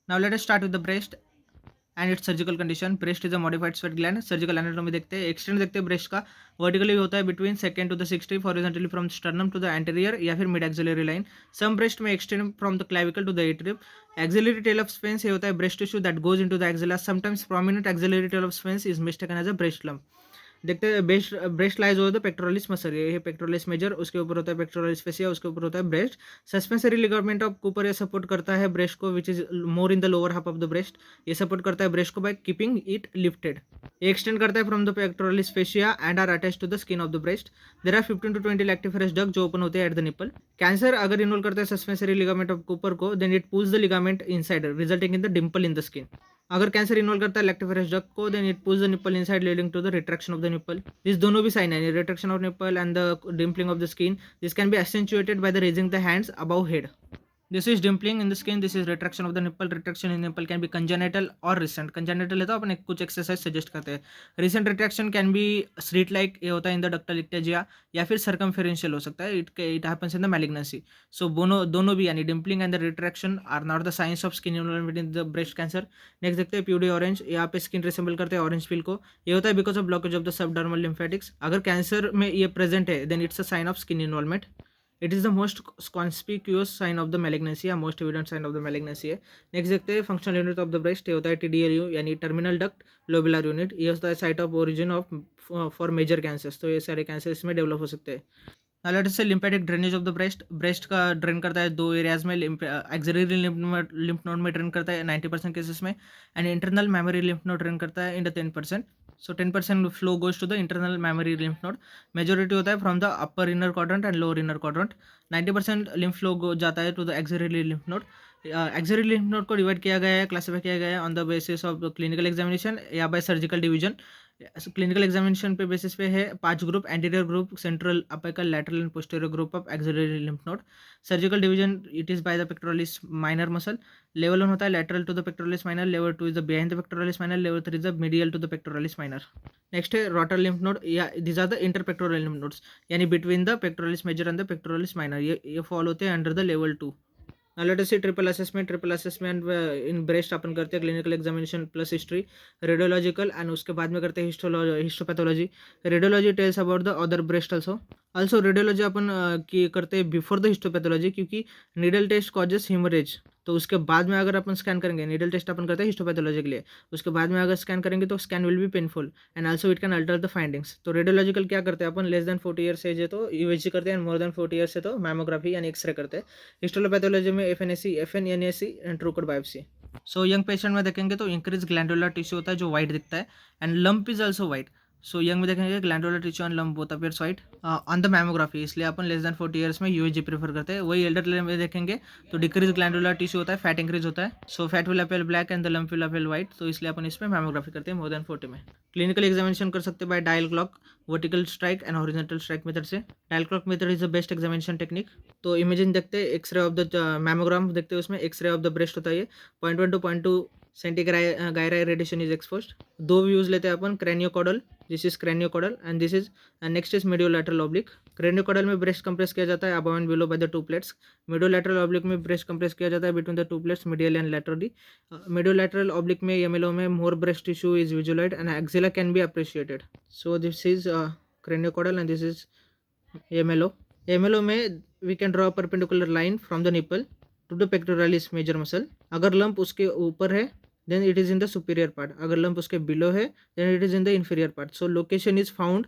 Now let us start with the breast and its surgical condition. Breast is a modified sweat gland. Surgical anatomy देखते हैं. Extend देखते हैं breast का. Vertically होता है between second to the 60, horizontally from sternum to the anterior या फिर mid axillary line. Some breast में extend from the clavicle to the एट्रिप. एक्सिलरी टेल ऑफ स्पेंस ये होता है breast tissue that goes into the axilla. Sometimes prominent axillary tail of Spence is mistaken as a breast lump. देखते हैं breast breast lies होता है pectoralis muscle. ये pectoralis major, उसके ऊपर होता है पेक्टोरलिस फेसिया, उसके ऊपर होता है breast. Suspensory ligament of Cooper ये सपोर्ट करता है ब्रेस्ट को, which is more in the lower half of the breast. ये सपोर्ट करता है ब्रेस्ट को बाय कीपिंग इट लिफ्टेड. ये एक्सटेंड करता है from the pectoralis fascia and are attach to the skin of the breast. There are 15 to 20 lactiferous duct जो open होते हैं एट द निपल. कैंसर अगर इन्वॉल्व करता है सस्पेंसरी लिगामेंट ऑफ कूपर को, then it pulls the ligament inside resulting in the dimple in the skin. अगर cancer involve करता है लैक्टिफेरस डक्ट को, then it pulls the nipple inside leading to the retraction of the nipple. This दोनों भी sign है, retraction of nipple and the dimpling of the skin. This can be accentuated by the raising the hands above head. This is dimpling in the skin. This is retraction of the nipple. Retraction in nipple can be congenital और recent. Congenital है तो अपन कुछ exercise suggest करते हैं. Recent retraction can be slit like, ये होता है in the ductal ectasia, या फिर सर्कमफेरेंशियल हो सकता है. It happens in the malignancy. So दोनों भी यानी dimpling and the retraction are not the signs of skin involvement in the breast cancer. Next देखते हैं प्यूडी ऑरेंज. यहाँ पे स्किन रिसेंबल करते हैं ऑरेंज पील को. ये होता है because of blockage of the subdermal lymphatics. अगर कैंसर में ये प्रेजेंट है, then it's a sign of skin involvement. It is the most conspicuous sign of the malignancy या most evident sign of the malignancy है. Next देखते हैं functional unit of the breast. ये होता है TDLU यानी टर्मिनल डक्ट लोबुलर यूनिट. ये होता है site of origin of for major cancers. तो ये सारे कैंसर इसमें डेवलप हो सकते हैं. Now let us see lymphatic drainage of the breast. Breast का ड्रेन करता है दो एरियाज में. एक्सिलरी लिम्फ नोड में ड्रेन करता है 90% केसेस में, and internal mammary lymph node drain करता है in the 10%. So 10% flow goes to the internal mammary lymph node. Majority होता है from the upper inner quadrant and lower inner quadrant. 90% lymph flow जाता है to the axillary lymph node. Axillary lymph node को divide किया गया है, classify किया गया है on the basis of clinical examination या by surgical division. Clinical examination पे बेसिस पे है 5 group: anterior group, central, apical, lateral and posterior group of axillary lymph node. Surgical division it is by the pectoralis minor muscle. Level 1 होता है lateral to the pectoralis minor. Level 2 is the behind the pectoralis minor. Level 3 is the medial to the pectoralis minor. Next है Rotter lymph node. या this are the interpectoral lymph nodes यानी between the pectoralis major and the pectoralis minor. ये fall होते हैं under the level 2. Let us see triple assessment. Triple assessment in breast अपन करते हैं clinical examination plus history, radiological, and उसके बाद में करते हैं histopathology. Radiology tells about the other breast also radiology अपन की करते हैं बिफोर द हिस्टोपैथोलॉजी, क्योंकि नीडल टेस्ट कॉजेस हीमोरेज. तो उसके बाद में अगर अपन स्कैन करेंगे, नीडल टेस्ट अपन करते हैं हिस्टोपैथोलॉजी के लिए, उसके बाद में अगर स्कैन करेंगे तो scan will be painful and also it can alter the findings. तो रेडियोलॉजिकल क्या करते हैं अपन, लेस देन 40 ईयर्स एज है तो UHG करते हैं, एंड मोर देन 40 ईयर्स है तो मैमोग्राफी यानी एक्सरे करते हैं. हिस्टोपैथोलॉजी में FNAC, FNNAC and trucut biopsy. So young patient में देखेंगे तो इंक्रीज ग्लैंडुलर टिश्यू होता है जो वाइट दिखता है, and lump is also white. So young में देखेंगे glandular tissue and lump both appears white on the mammography. इसलिए अपन लेस देन 40 ईयर्स में UHG प्रेफर करते हैं. वही एल्डर में देखेंगे तो डिक्रीज ग्लैंडुलर टिश्यू होता है, फैट इंक्रीज होता है. So fat will appear black and the lump will appear white. तो इसलिए अपन इसमें मैमोग्राफी करते हैं मोर देन 40 में. क्लिनिकल एग्जामिनेशन कर सकते हैं by dial clock, vertical strike and horizontal strike method से. Dial clock method is the best examination technique. तो इमेजिंग देखते हैं, एक्सरे ऑफ द मैमोग्राम देखते हैं, उसमें एक्सरे ऑफ द ब्रेस्ट होता है. 0.1 to 0.2 centigray radiation is exposed. दो व्यूज लेते हैं अपन, craniocaudal, this is craniocaudal and this is next is mediolateral oblique. Craniocaudal में ब्रेस्ट कंप्रेस किया जाता है above and below by the 2 plates. Mediolateral oblique में ब्रेस्ट कंप्रेस किया जाता है between the 2 plates medial and laterally. Mediolateral oblique में MLO में more breast tissue is visualised and axilla can be appreciated. So this is craniocaudal and this is MLO. MLO में we can draw perpendicular line from the nipple to the pectoralis major muscle. अगर lump उसके ऊपर है then it is in the superior part. अगर lump उसके below है then it is in the inferior part. So location is found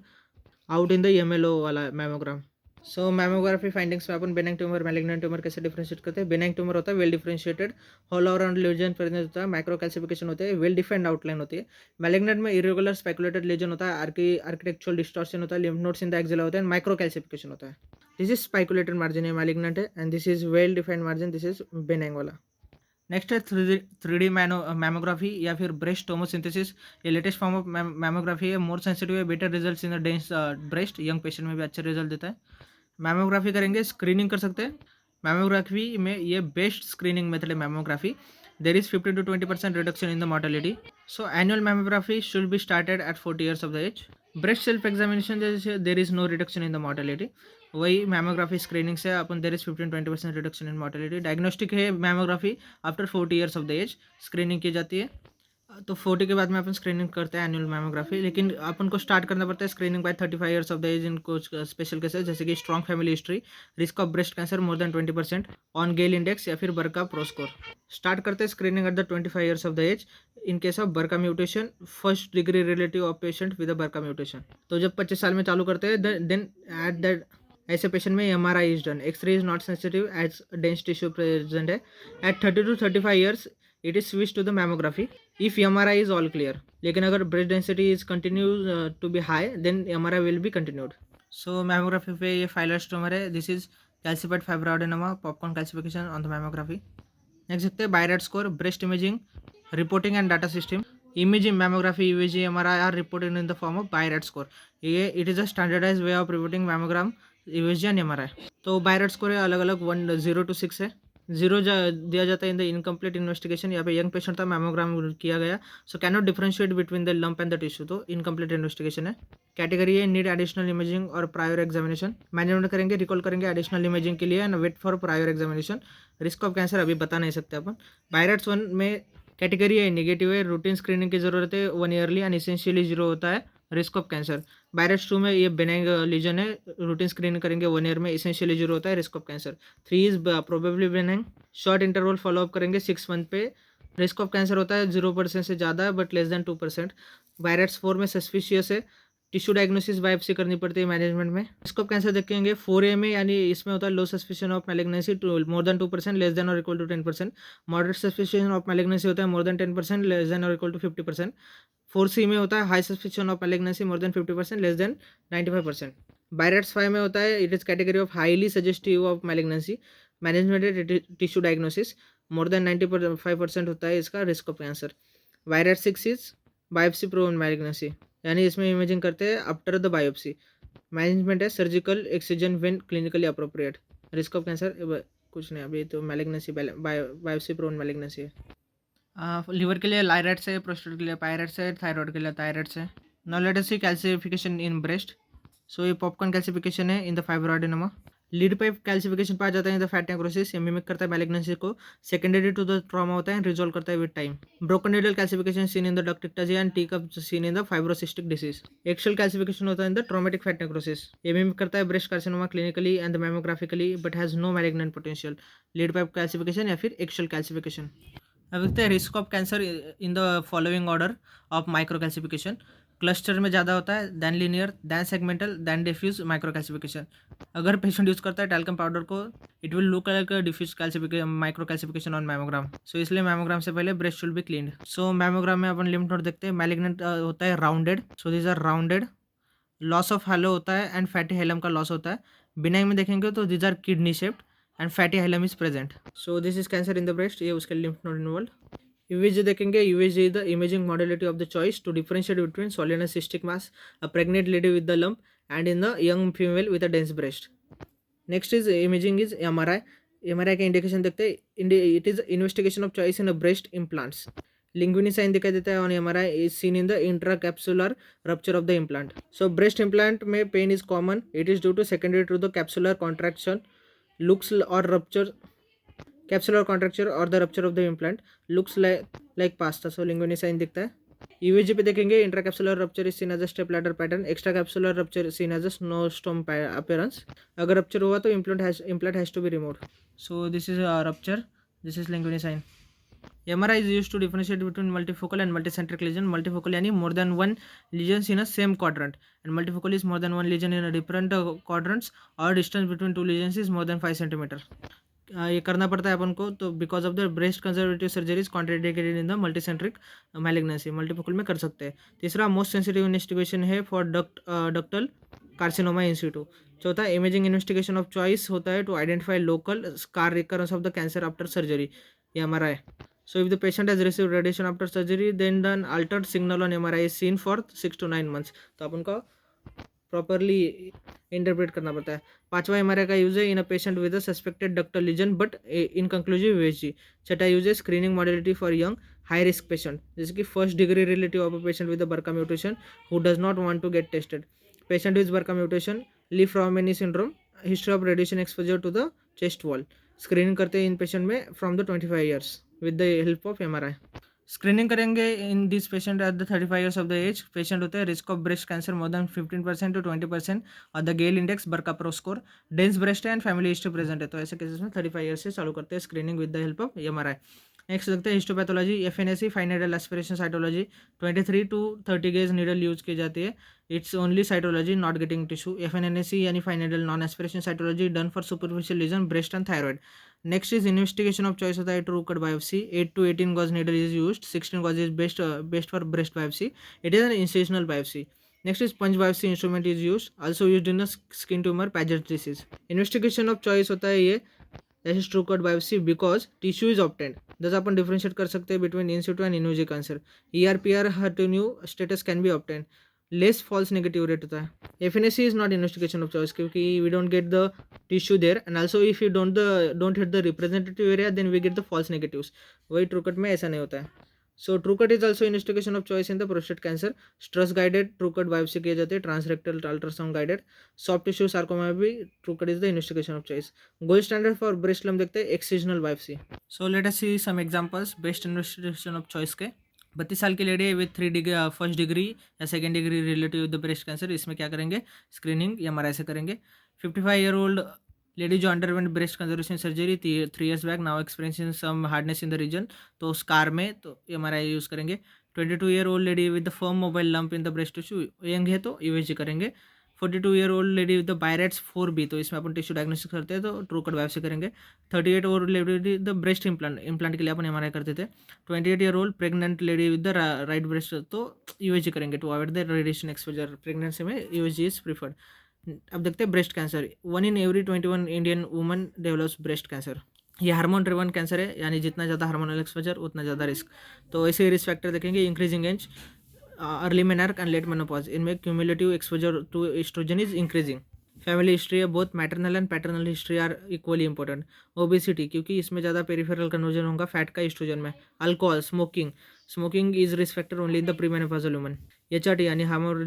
out in the MLO वाला mammogram. So mammography findings में अपन बेनाइन ट्यूमर, मैलिग्नेंट ट्यूमर कैसे differentiate करते हैं. Benign tumour होता है well differentiated, halo around lesion present होता है, माइक्रो कैल्सिफिकेशन होते हैं, वेल डिफाइंड आउटलाइन होती है. मैलिग्नेंट में इरेगुलर स्पेकुलेटेड लीजन होता है, आर्किटेक्चुरल डिस्टॉर्शन होता है, lymph nodes in the axilla होते हैं, माइक्रो कैल्सिफिकेशन होता है. दिस इज स्पेकुलेटेड मार्जिन है मैलिग्नेंट है, and this is well defined margin, this is benign वाला. नेक्स्ट है 3D मैमोग्राफी या फिर ब्रेस्ट टोमोसिंथेसिस. ये लेटेस्ट फॉर्म ऑफ मैमोग्राफी है, मोर सेंसिटिव है, better results in the dense breast. Young patient में भी अच्छे रिजल्ट देता है. मैमोग्राफी करेंगे, स्क्रीनिंग कर सकते हैं. मैमोग्राफी में ये बेस्ट स्क्रीनिंग मेथड है mammography. There is 15 to 20% reduction in the mortality. So annual mammography should be started at 40 years of the age. Breast self examination जैसे there is no reduction in the mortality. वही mammography screening से अपन there is 15-20% reduction in mortality. Diagnostic है mammography after 40 years of the age screening की जाती है। तो 40 के बाद में अपन स्क्रीनिंग करते हैं एनुअल मैमोग्राफी, लेकिन अपन को स्टार्ट करना पड़ता है screening by 35 years of the age in कुछ स्पेशल केसेस, जैसे कि strong family history, risk of breast cancer more than 20%, on Gail index या फिर बर्का प्रोस्कोर। स्टार्ट करते हैं screening at the 25 years of the age in case of BRCA mutation, first degree relative of patient with BRCA mutation. तो जब 25 साल में चालू करते हैं देन एट दैट ऐसे पेशेंट में MRI is done. X-ray is not sensitive as dense tissue present है। At 30 to 35 years it is switch to the mammography if MRI is all clear. लेकिन अगर breast density is continue to be high then MRI will be continued. So mammography पे ये phyllodes tumour है, this is calcified fibroadenoma, popcorn calcification on the mammography. Next देखते हैं BI-RADS score, breast imaging reporting and data system. Imaging mammography UVG MRI are reported in the form of BI-RADS score. ये it is a standardise way of reporting mammogram, UVG and MRI। तो बायरेट score अलग अलग 0 to 6 है। 0 दिया जाता है in the incomplete investigation, यहाँ पे यंग पेशेंट था, मैमोग्राम किया गया, so can not differentiate between the lump and the tissue, तो इनकम्प्लीट इन्वेस्टिगेशन है। कैटेगरी है नीड एडिशनल इमेजिंग और प्रायर एग्जामिनेशन। मैनेजमेंट करेंगे, रिकॉल करेंगे एडिशनल इमेजिंग के लिए and wait for prior examination. Risk of cancer अभी बता नहीं सकते अपन। बायरेट्स 1 में कैटेगरी है नेगेटिव है, रूटीन स्क्रीनिंग की जरूरत है 1 ईयरली एंड इसेंशियली 0 होता है रिस्क ऑफ कैंसर। बायरेट्स 2 में ये बेनाइंग लीजन है, रूटीन स्क्रीनिंग करेंगे 1 ईयर में, इसेंशियली 0 होता है risk of cancer. 3 is probably benign, short interval follow-up करेंगे 6 मंथ पे, रिस्क ऑफ कैंसर होता है 0% से ज़्यादा है बट लेस देन 2%। बायरेट्स 4 में सस्पिशियस है, टिश्यू डायग्नोसिस बायोप्सी करनी पड़ती है मैनेजमेंट में। रिस्क ऑफ कैंसर देखेंगे 4A में, यानी इसमें होता है low suspicion of malignancy more than 2%, less than और equal to 10%। Moderate suspicion of malignancy होता है मोर देन 10%, लेस देन और इक्वल टू 50%। 4C में होता है high suspicion of malignancy more than 50%, less than 95%। BI-RADS 5 में होता है it is category of highly suggestive of malignancy, management tissue diagnosis more than 95% होता है इसका risk of cancer. BI-RADS 6 is biopsy proven malignancy, यानी इसमें इमेजिंग करते हैं आफ्टर द बायोप्सी। मैनेजमेंट है surgical excision when clinically appropriate. Risk of cancer कुछ नहीं, अभी तो मैलिग्नेंसी बायोप्सी प्रोन मैलिग्नेंसी है। लिवर के लिए लाइरेट्स है, प्रोस्टेट के लिए पायरेट्स है, थायराइड के लिए थायराइड्स है। Now let us see calcification in breast. So ये पॉपकॉर्न कैल्सिफिकेशन है in the fibroadenoma. Lead pipe calcification पाया जाता है इन द फैटी नेक्रोसिस, ये मिमिक करता है मैलिग्नेंसी को, सेकेंडरी टू द ट्रॉमा होता है, रिजॉल्व करता है with time. Broken needle calcification seen in the duct ectasia and tea cup seen in the fibrocystic disease. Eggshell calcification होता है in the traumatic fatty necrosis, ये मिमिक करता है breast carcinoma clinically and mammographically but has no malignant potential. Lead pipe calcification या फिर eggshell calcification. अब देखते हैं risk of cancer in the following order of microcalcification. Cluster में ज़्यादा होता है, then linear, than segmental, than diffuse microcalcification. अगर पेशेंट यूज़ करता है टैल्कम पाउडर को, it will look like diffuse calcification microcalcification on mammogram. So इसलिए mammogram से पहले breast should be cleaned. So mammogram में अपन लिम्फ नोड देखते हैं, मैलिग्नेंट होता है rounded, so this are rounded, loss of halo होता है एंड फैटी हेलम का लॉस होता है। बिनाइन में देखेंगे तो this are kidney shaped and fatty hilum is present. So this is cancer in the breast, ये उसके लिम्फ नोड इन्वॉल्व। UVG देखेंगे, UVG is the imaging modality of the choice to differentiate between solid and cystic mass, a pregnant lady with the lump, and in the young female with a dense breast. Next is imaging is MRI. MRI का indication देखते हैं, it is investigation of choice in a breast implants. Linguini sign दिखाई देता है on MRI is seen in the intracapsular rupture of the implant. So breast implant में pain is common. It is due to secondary to the capsular contraction, looks or rupture. Capsular contracture और the rupture of the implant looks like pasta, so linguine sign दिखता है। UVG पे देखेंगे intracapsular rupture is seen as a step ladder pattern, extracapsular rupture seen as a snowstorm appearance. अगर rupture हुआ तो implant has to be removed. So this is rupture, this is linguine sign. MRI is used to differentiate between multifocal and multicentric lesion. Multifocal यानी more than one lesions in a same quadrant, and multifocal is more than one lesion in a different quadrants, or distance between two lesions is more than 5 centimeter. ये करना पड़ता है अपन को, तो because of the breast conservative surgeries contraindicated in the multicentric malignancy, multifocal में कर सकते हैं। तीसरा मोस्ट सेंसिटिव इन्वेस्टिगेशन है for ductal carcinoma in situ. चौथा इमेजिंग इन्वेस्टिगेशन ऑफ चॉइस होता है to identify local scar recurrence of the cancer after surgery, ये MRI। So if the patient has received radiation after surgery, then an altered signal on MRI is seen for 6 to 9 months. तो अपन को properly interpret करना पड़ता है। पांचवा MRI का use है in a patient with a suspected ductal lesion but inconclusive USG। छठा use है screening modality for young high risk patient, जैसे कि first degree relative of a patient with a BRCA mutation who does not want to get tested. Patient with BRCA mutation, Li Fraumeni syndrome history of radiation exposure to the chest wall. Screening करते हैं in patient में from the 25 years with the help of MRI। Screening करेंगे in this patient at the 35 years of the age. Patient होते हैं risk of breast cancer more than 15% to 20% और the Gail index BRCA pro score, dense breast है and family history present है। तो ऐसे cases में 35 years से चालू करते हैं screening with the help of MRI। Next देखते हैं histopathology, FNAC fine needle aspiration cytology. 23 to 30 gauge needle use की जाती है। It's only cytology not getting tissue. FNAC यानी fine needle non aspiration cytology done for superficial lesion breast and thyroid. Next is investigation of choice होता है true cut biopsy. 8 to 18 gauge needle is used, 16 gauge is best for breast biopsy. It is an incisional biopsy. Next is punch biopsy instrument is used, also used in the skin tumor Paget's disease. Investigation of choice होता है ये जैसे true cut biopsy because tissue is obtained. जैसे अपन differentiate कर सकते हैं between in situ and invasive cancer. ERPR HER2 status can be obtained, less false negative rate होता है। FNAC is not investigation of choice क्योंकि we don't get the tissue there and also if you don't hit the representative area then we get the false negatives. वही true cut में ऐसा नहीं होता है। So true cut is also investigation of choice in the prostate cancer. Stress guided true cut biopsy किए जाते हैं, transrectal ultrasound guided. Soft tissue sarcoma में भी true cut is the investigation of choice. Gold standard for breast lump देखते हैं excisional biopsy. So let us see some examples best investigation of choice के। 32 साल की लेडी है with 3 degree first degree या second degree relative with the breast cancer. इसमें क्या करेंगे, स्क्रीनिंग MRI से करेंगे। 55 ईयर ओल्ड लेडी जो underwent breast conservation surgery 3 years back, now experiencing some hardness in the region, तो स्कार में तो MRI यूज़ करेंगे। 22 year old lady with the firm mobile lump in the breast tissue, young है तो USG करेंगे। 42 year old lady with the BI-RADS 4B, तो इसमें अपन tissue diagnosis करते हैं तो ट्रू कट बायोप्सी करेंगे। 38 old lady the breast implant के लिए अपन MRI करते थे। 28 year old pregnant lady with the right breast, तो USG करेंगे to avoid the radiation exposure. Pregnancy में USG इज प्रीफर्ड। अब देखते हैं breast cancer. 1 in every 21 Indian woman develops breast cancer. ये हार्मोन ड्रिवन कैंसर है, यानी जितना ज़्यादा हार्मोनल एक्सपोजर उतना ज़्यादा रिस्क। तो ऐसे रिस्क फैक्टर देखेंगे, increasing age, early menarche and late menopause. इनमें cumulative exposure to oestrogen is increasing. Family history है, both maternal and paternal history are equally important. Obesity, क्योंकि इसमें ज़्यादा पेरिफेरल कन्वर्जन होगा फैट का एस्ट्रोजन में। Alcohol, smoking is risk factor only in the premenopausal woman. HRT यानी hormone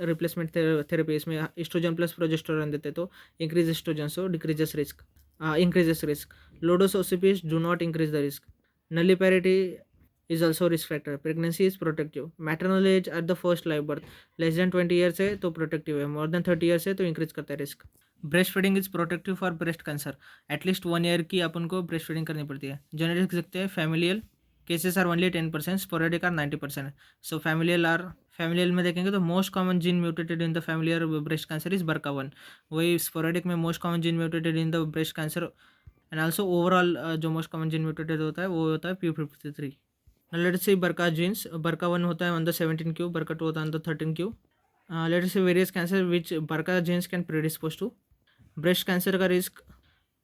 replacement therapy, इसमें oestrogen plus progesterone देते तो increase oestrogen, so decreases risk, increases risk. Low dose OCPs do not increase the risk. Nulliparity is also risk factor. Pregnancy is protective. Maternal age at the first live birth less than 20 years है तो protective है, more than 30 years है तो increase करता है risk. Breast feeding is protective for breast cancer. At least 1 year की अपन को breast feeding करनी पड़ती है। जेनेटिक्स देखते हैं, familial cases are only 10%, sporadic are 90%। So familial में देखेंगे तो most common gene mutated in the familiar breast cancer is BRCA1। वही स्पोरेडिक में most common gene mutated in the breast cancer and also overall जो most common gene mutated होता है वो होता है P53। Let's see BRCA jeans, BRCA1 होता है ऑन द 17q, BRCA2 होता है on the 13q। Let's see various cancer which BRCA genes can predispose to. Breast cancer का रिस्क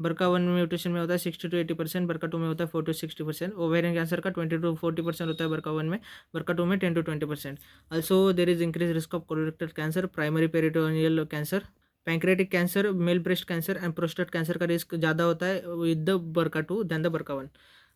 BRCA1 म्यूटेशन में होता है 60 to 80%, BRCA2 में होता है 40 to 60%। ओवेरियन कैंसर का 20 to 40% होता है BRCA1 में, BRCA2 में 10 to 20%। Also there is increase risk of colorectal cancer, primary peritoneal cancer, pancreatic cancer, male breast cancer and prostate cancer का रिस्क ज़्यादा होता है with the BRCA2 than the BRCA1।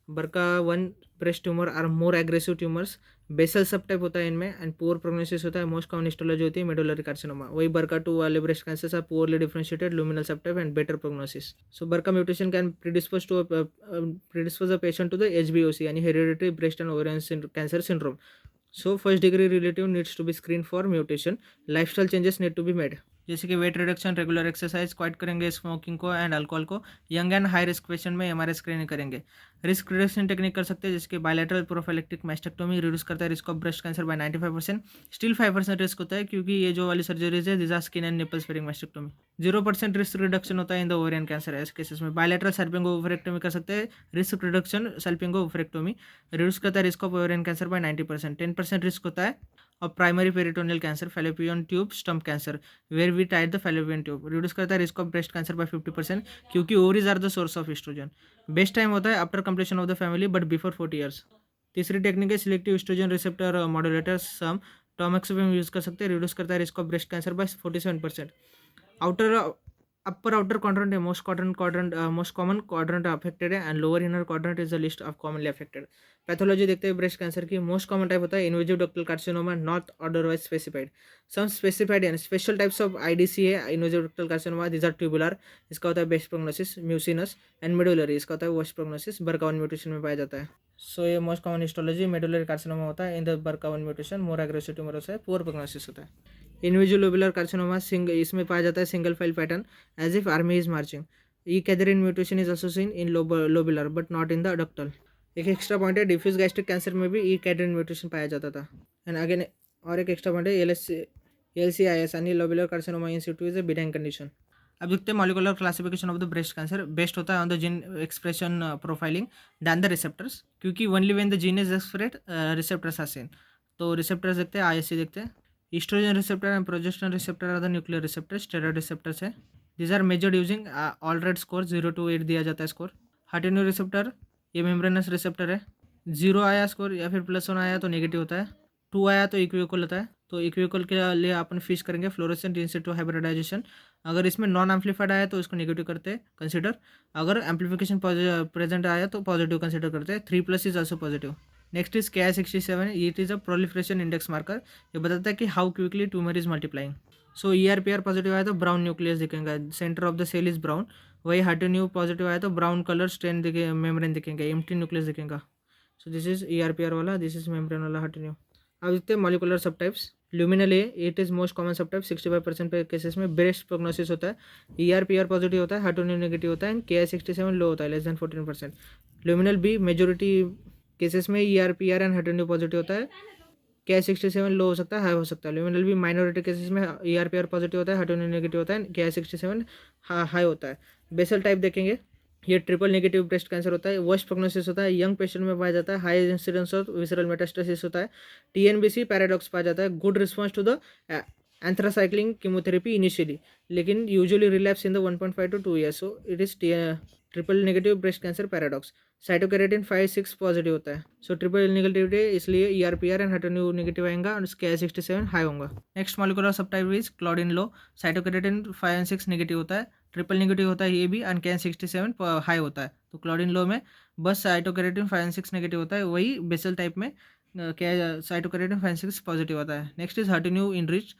BRCA1 breast tumour are more aggressive tumours, basal sub type होता है इनमें and poor prognosis होता है। Most common histology होती है मेडुलरी कार्सिनोमा। वही BRCA2 वाले breast cancer are poorly differentiated, luminal subtype and better prognosis. So BRCA mutation can predispose a patient to the HBOC यानी hereditary breast and ovarian cancer syndrome. So first degree relative needs to be screen for mutation. Lifestyle changes need to be made, जैसे कि weight reduction, regular exercise, quit करेंगे smoking को and alcohol को। Young and high risk patient में MRI screening करेंगे। Risk reduction technique कर सकते हैं जैसे कि बायलैटरल प्रोफाइलेक्टिक मैस्टेक्टोमी रिड्यूस करता है risk of breast cancer by 95%। Still 5% risk होता है क्योंकि ये जो वाली सर्जरीज है this are skin and nipple sparing mastectomy. 0% risk reduction होता है इन द ओवेरियन कैंसर। ऐसे केसेस में बायलैटरल सल्पिंगो ओवेरेक्टोमी कर सकते हैं। Risk reduction salpingo ovariectomy reduce करता है risk of ovarian cancer by 90%। 10% risk होता है और primary peritoneal cancer, fallopian tube stump cancer where we tied the fallopian tube, reduce करता है risk of breast cancer by 50% क्योंकि ovaries are the source of oestrogen. Best time होता है after completion of the family but before 40 years. तीसरी technique है selective oestrogen receptor modulator SERM, tamoxifen use कर सकते हैं, रिड्यूस करता है risk of breast cancer by 47%। Outer upper outer quadrant है मोस्ट कॉमन क्वाड्रेंट अफेक्टेड है, and lower inner quadrant is the least of commonly affected. Pathology देखते हैं breast cancer की। मोस्ट कॉमन टाइप होता है invasive ductal carcinoma, not otherwise specified. Some specified and special types of IDC है invasive ductal carcinoma, this are tubular, इसका होता है best prognosis, mucinous and medullary, इसका होता है वर्स्ट प्रोग्नोसिस, BRCA1 म्यूटेशन में पाया जाता है। सो ये most common histology medullary carcinoma होता है in the BRCA1 mutation, more aggressive tumour होता है, पुअर प्रोग्नोसिस होता है। इंडिविजुअल लोबुलर कार्सिनोमा इसमें पाया जाता है single file pattern as if army is marching. E cadherin mutation is also seen in lobular but not in the ductal. एक extra point है डिफ्यूज गैस्ट्रिक कैंसर में भी ई कैथरीन म्यूटेशन पाया जाता था। एंड अगेन और एक एक्स्ट्रा पॉइंट है LCIS यानी lobular carcinoma in situ is a benign condition. अब देखते हैं molecular classification of the breast cancer. Best होता है on the gene expression profiling than the receptors, क्योंकि only when the gene is expressed receptors are seen. तो receptors देखते हैं, ISC देखते हैं। Estrogen receptor and progesterone receptor are the nuclear receptors, steroid receptors है। These are measured using all red score, 0 to 8 दिया जाता है स्कोर। हार्टिन्यू रिसेप्टर ये मेम्ब्रेनस रिसेप्टर है। 0 आया स्कोर या फिर +1 आया तो नेगेटिव होता है, 2 आया तो इक्विकल होता है। तो इक्विकल के लिए अपन फिश करेंगे फ्लोरेसेंट इंस्टीट्यूट हाइब्रिडाइजेशन। अगर इसमें नॉन एम्पलीफाइड आया तो इसको नेगेटिव करते हैं कंसिडर, अगर एम्पलीफिकेशन प्रेजेंट आया तो पॉजिटिव कंसिडर करते हैं। 3+ is also positive. Next is Ki-67, it is a proliferation index marker, ये बताता है कि how quickly tumour is multiplying. So ERPR positive आया तो ब्राउन न्यूक्लियस दिखेगा, centre of the cell is brown. वही हार्टिन्यू पॉजिटिव आया तो ब्राउन कलर स्टेन दिखे, मेम्ब्रेन दिखेंगे, एम्प्टी न्यूक्लियस दिखेगा। सो दिस इज ERPR वाला, दिस इज मेम्ब्रेन वाला हार्टिन्यू। अब देखते हैं molecular sub types. Luminal A, it is most common sub type, 65% पे केसेस में बेस्ट प्रोग्नोसिस होता है। ERPR पॉजिटिव होता है, हार्टिन्यू नेगेटिव होता है, एंड Ki-67 लो होता है, less than 14%। Luminal B majority cases में ERPR एंड हार्टिन्यू पॉजिटिव होता है। Ki-67 लो हो सकता है, हाई हो सकता है। ल्यूमिनल भी माइनॉरिटी केसेस में ERPR पॉजिटिव होता है, हार्टिन्यू नेगेटिव होता है, Ki-67 हाई होता है। बेसल टाइप देखेंगे, ये ट्रिपल नेगेटिव ब्रेस्ट कैंसर होता है, वर्स्ट प्रोग्नोसिस होता है, यंग पेशेंट में पाया जाता है, high incidence of visceral metastasis होता है, TNBC पैराडॉक्स पाया जाता है, good response to the anthracycline chemotherapy initially, लेकिन usually relapse in the 1.5 to 2 years, so it is triple negative breast cancer paradox. Cytokeratin 5-6 positive होता है, सो ट्रिपल नेगेटिविटी इसलिए ERPR and her two neu negative आएगा और Ki-67 high होगा। Next molecular subtype is claudin low, cytokeratin 5 and 6 negative होता है, triple negative होता है ये भी, एंड Ki-67 हाई होता है। तो क्लोडिन लो में बस साइटोकेरेटिन 5 and 6 नेगेटिव होता है, वही बेसल टाइप में साइटोकेरेटिन 5 and 6 पॉजिटिव होता है। Next is her two neu enrich.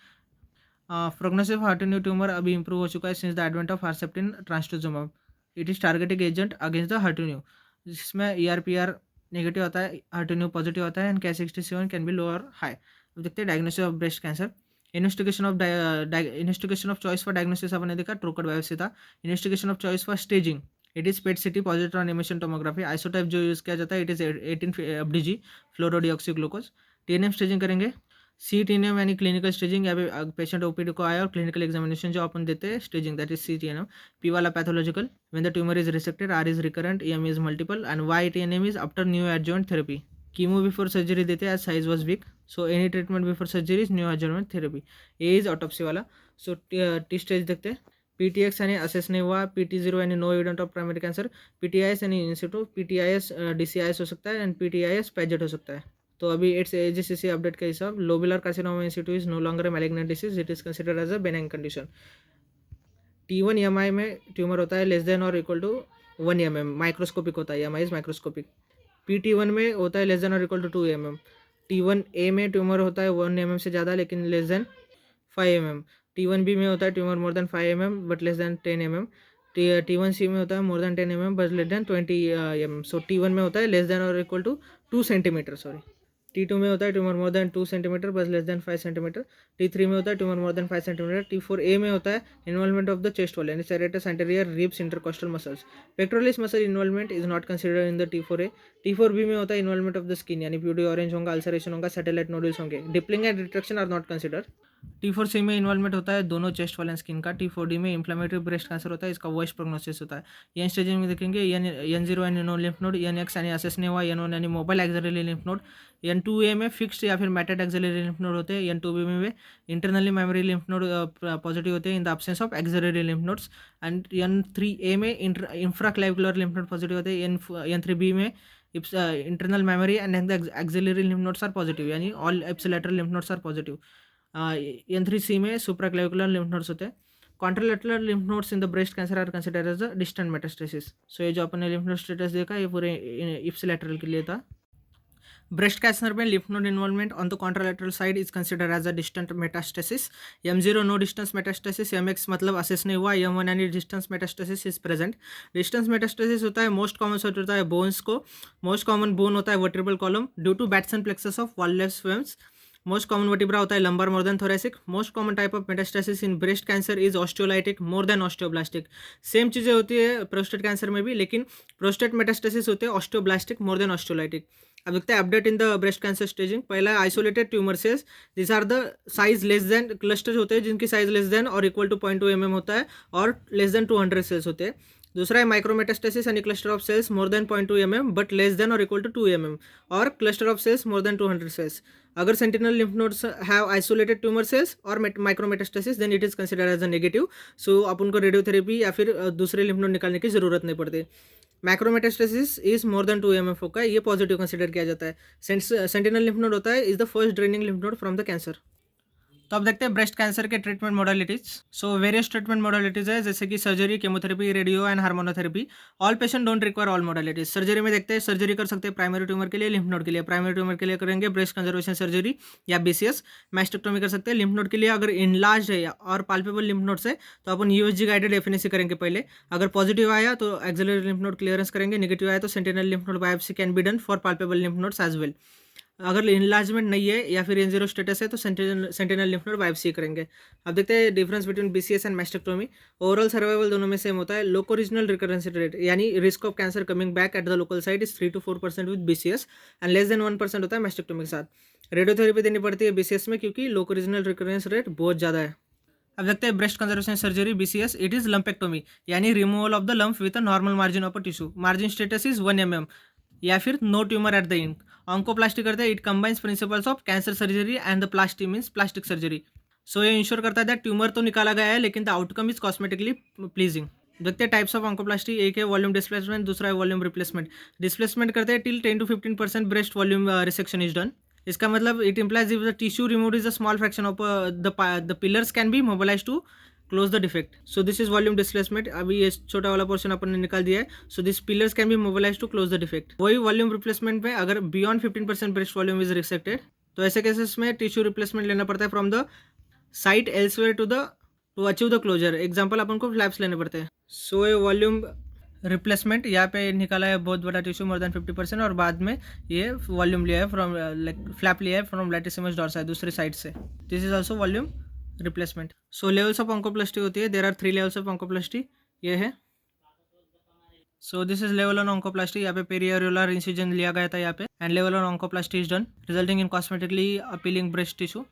Prognosis of her two neu tumour अभी इंप्रूव हो चुका है since the advent of Herceptin trastuzumab. It is targeting agent against the her two neu, जिसमें ERPR नेगेटिव आता है, हार्टिन्यू पॉजिटिव आता है, एंड Ki-67 कैन बी लो और हाई। अब देखते हैं diagnosis of breast cancer. Investigation of choice for diagnosis आपने देखा ट्रूकट बायोप्सी था। Investigation of choice for staging, it is PET CT positron emission tomography. Isotype जो यूज़ किया जाता है it is 18 FDG फ्लोरोडिऑक्सीग्लूकोज। TNM staging करेंगे, CTNM यानी क्लिनिकल स्टेजिंग, या फिर पेशेंट OPD को आया और क्लिनिकल एग्जामिनेशन जो अपन देते हैं staging, that is CTNM। P वाला pathological, when the tumour is resected, R is recurrent, EM is multiple, and YTNM is after neo adjuvant therapy. Chemo before surgery देते हैं as size was weak, so any treatment before surgery is new adjuvant therapy. A is autopsy वाला। So T stage देखते हैं, PTX यानी assess नहीं हुआ, PT0 यानी no evident of primary cancer, PTIS यानी इंसिटू, PTIS DCIS हो सकता है, एंड PTIS पैजेट हो सकता है। तो अभी इट्स AJCC अपडेट के हिसाब lobular carcinoma in situ is no longer a malignant disease, it is considered as a benign condition. T1 EMI में ट्यूमर होता है लेस देन और इक्वल टू 1 mm, माइक्रोस्कोपिक होता है, EMI इज माइक्रोस्कोपिक। PT1 में होता है लेस देन और इक्वल टू 2 mm। T1A में ट्यूमर होता है 1 mm से ज़्यादा लेकिन लेस देन 5 mm। T1B में होता है tumour more than 5 mm but less than 10 mm। T1C में होता है more than 10 mm but less than 20 mm। So T1 में होता है लेस देन और equal to 2 centimetre, sorry. T2 में होता है tumour more than 2 centimetre but less than 5 centimetre. T3 में होता है tumour more than 5 centimetre. T4A में होता है involvement of the chest wall यानी serratus anterior ribs intercostal muscles. Pectoralis muscle involvement is not considered in the T4A। T4B में होता है इन्वॉल्वमेंट ऑफ द स्किन यानी प्यूडी ऑरेंज होगा, ulceration होगा, सैटेलाइट नोडल्स होंगे। Dimpling and retraction are not consider. T4C में involvement होता है दोनों चेस्ट वाले स्किन का। T4D में इन्फ्लेमेटरी ब्रेस्ट कैंसर होता है, इसका वर्स्ट प्रोग्नोसिस होता है। एन स्टेजिंग में देखेंगे N0 यानी नो लिम्फ नोड, NX यानी असेस नहीं हुआ, N1 यानी mobile axillary lymph node, N2A में फिक्स्ड या फिर मैटेड एक्सिलरी लिम्फ नोड होते हैं, N2B में internally memory lymph node positive होते हैं in the absence of axillary lymph nodes, and N3A में इंफ्राक्लाविकुलर लिम्फ नोड पॉजिटिव होते हैं, N3B में internal mammary and axillary lymph nodes are positive यानी all ipsilateral lymph nodes are positive. N3C में supraclavicular lymph nodes होते हैं। Contralateral lymph nodes in the breast cancer are consider as a distant metastasis. So ये जो अपन ने lymph node status देखा ये पूरे इप्सिलैटरल के लिए था। ब्रेस्ट कैंसर में lymph node involvement on the contralateral side is consider as a distant metastasis. M0 no distance metastasis, MX मतलब असेस नहीं हुआ, M1 यानी distance metastasis is present. Distance metastasis होता है मोस्ट कॉमन सोर्स होता है bones को, मोस्ट कॉमन बोन होता है vertebral column due to Batson plexus of valveless veins. Most common vertebra होता है lumbar more than thoracic. Most common type of metastasis in breast cancer is osteolytic more than osteoblastic. Same चीज़ें होती है prostate cancer में भी, लेकिन prostate metastasis होते हैं ऑस्टियोब्लास्टिक मोर देन ऑस्टियोलाइटिक। अब देखते हैं update in the breast cancer staging. पहला isolated tumour cells, this are the size less than, clusters होते हैं जिनकी साइज लेस देन और इक्वल टू 0.2 mm होता है और लेस देन 200 सेल्स होते हैं। दूसरा है माइक्रोमेटास्टेसिस यानी cluster of cells more than 0.2 mm but less than और इक्वल टू 2 mm और cluster of cells more than 200 cells. अगर sentinel lymph nodes have isolated tumour cells और micrometastasis then it is consider as a negative. So अपन को radiotherapy या फिर दूसरे lymph node निकालने की जरूरत नहीं पड़ती। मैक्रोमेटास्टेसिस इज मोर देन 2 mm होगा, ये पॉजिटिव कंसिडर किया जाता है। सेंटिनल लिम्फ नोड होता है is the first draining lymph node from the cancer. तो अब देखते हैं ब्रेस्ट कैंसर के treatment modalities. So various treatment modalities है जैसे कि surgery, chemotherapy, radio and hormonotherapy. All patient don't require all modalities. Surgery में देखते हैं सर्जरी कर सकते हैं प्राइमरी ट्यूमर के लिए, लिम्फ नोड के लिए। प्राइमरी ट्यूमर के लिए करेंगे ब्रेस्ट कंजर्वेशन सर्जरी या BCS। मैस्टेक्टोमी कर सकते हैं। लिम्फ नोड के लिए अगर इनलार्ज है और पाल्पेबल लिम्फ नोड्स है तो अपन USG गाइडेड एफएनएसी करेंगे पहले। अगर पॉजिटिव आया तो एक्सिलरी लिम्फ नोड क्लियरेंस करेंगे, नेगेटिव आया तो sentinel lymph node biopsy can be done for palpable lymph nodes as well. अगर इनलार्जमेंट नहीं है या फिर N0 स्टेटस है तो सेंटिनल लिम्फ नोड बायोप्सी करेंगे। अब देखते हैं difference between BCS and mastectomy. Overall survival दोनों में सेम होता है। लोको रीजनल रिकरेंस रेट यानी risk of cancer coming back at the local site is 3 to 4% with BCS and less than 1% होता है मैस्टेक्टोमी के साथ। रेडियोथेरेपी देनी पड़ती है BCS में क्योंकि लोको रीजनल रिकरेंस रेट बहुत ज़्यादा है। अब देखते हैं breast conservation surgery BCS, it is lumpectomy यानी removal of the lump with a normal margin of a tissue. Margin status is 1 mm या फिर no tumour at the end. Oncoplasty करते हैं, it combines principles of cancer surgery and the plasty means plastic surgery. So ये ensure करता है that tumour तो निकाला गया है लेकिन the outcome is cosmetically pleasing. देखते हैं टाइप्स ऑफ ऑन्कोप्लास्टी। एक है वॉल्यूम डिस्प्लेसमेंट, दूसरा है वॉल्यूम रिप्लेसमेंट। डिस्प्लेसमेंट करते हैं till 10 to 15% breast volume resection is done. इसका मतलब it implies if the tissue remove is a small fraction of the pillars can be mobilise to close the defect. So this is volume displacement. अभी ये छोटा वाला portion अपन ने निकाल दिया है। So this pillars can be mobilise to close the defect. वही volume replacement में अगर beyond 15% breast volume is resected तो ऐसे केसेस में टिश्यू रिप्लेसमेंट लेना पड़ता है from the site elsewhere to achieve the closure. Example अपन को फ्लैप्स लेने पड़ते हैं। सो ये वॉल्यूम रिप्लेसमेंट यहाँ पे निकाला है बहुत बड़ा टिश्यू मोर देन 50% और बाद में ये वॉल्यूम लिया है फ्रॉम फ्लैप लिया है फ्रॉम लैटिसिमस डॉर्सा दूसरी साइड से। This is also volume replacement. So levels of oncoplasty होती है, there are 3 levels of oncoplasty. ये है so this is level one oncoplasty. यहाँ पे पेरियोरुलर इंसिजन लिया गया था यहाँ पे and level one oncoplasty is done resulting in cosmetically appealing breast tissue.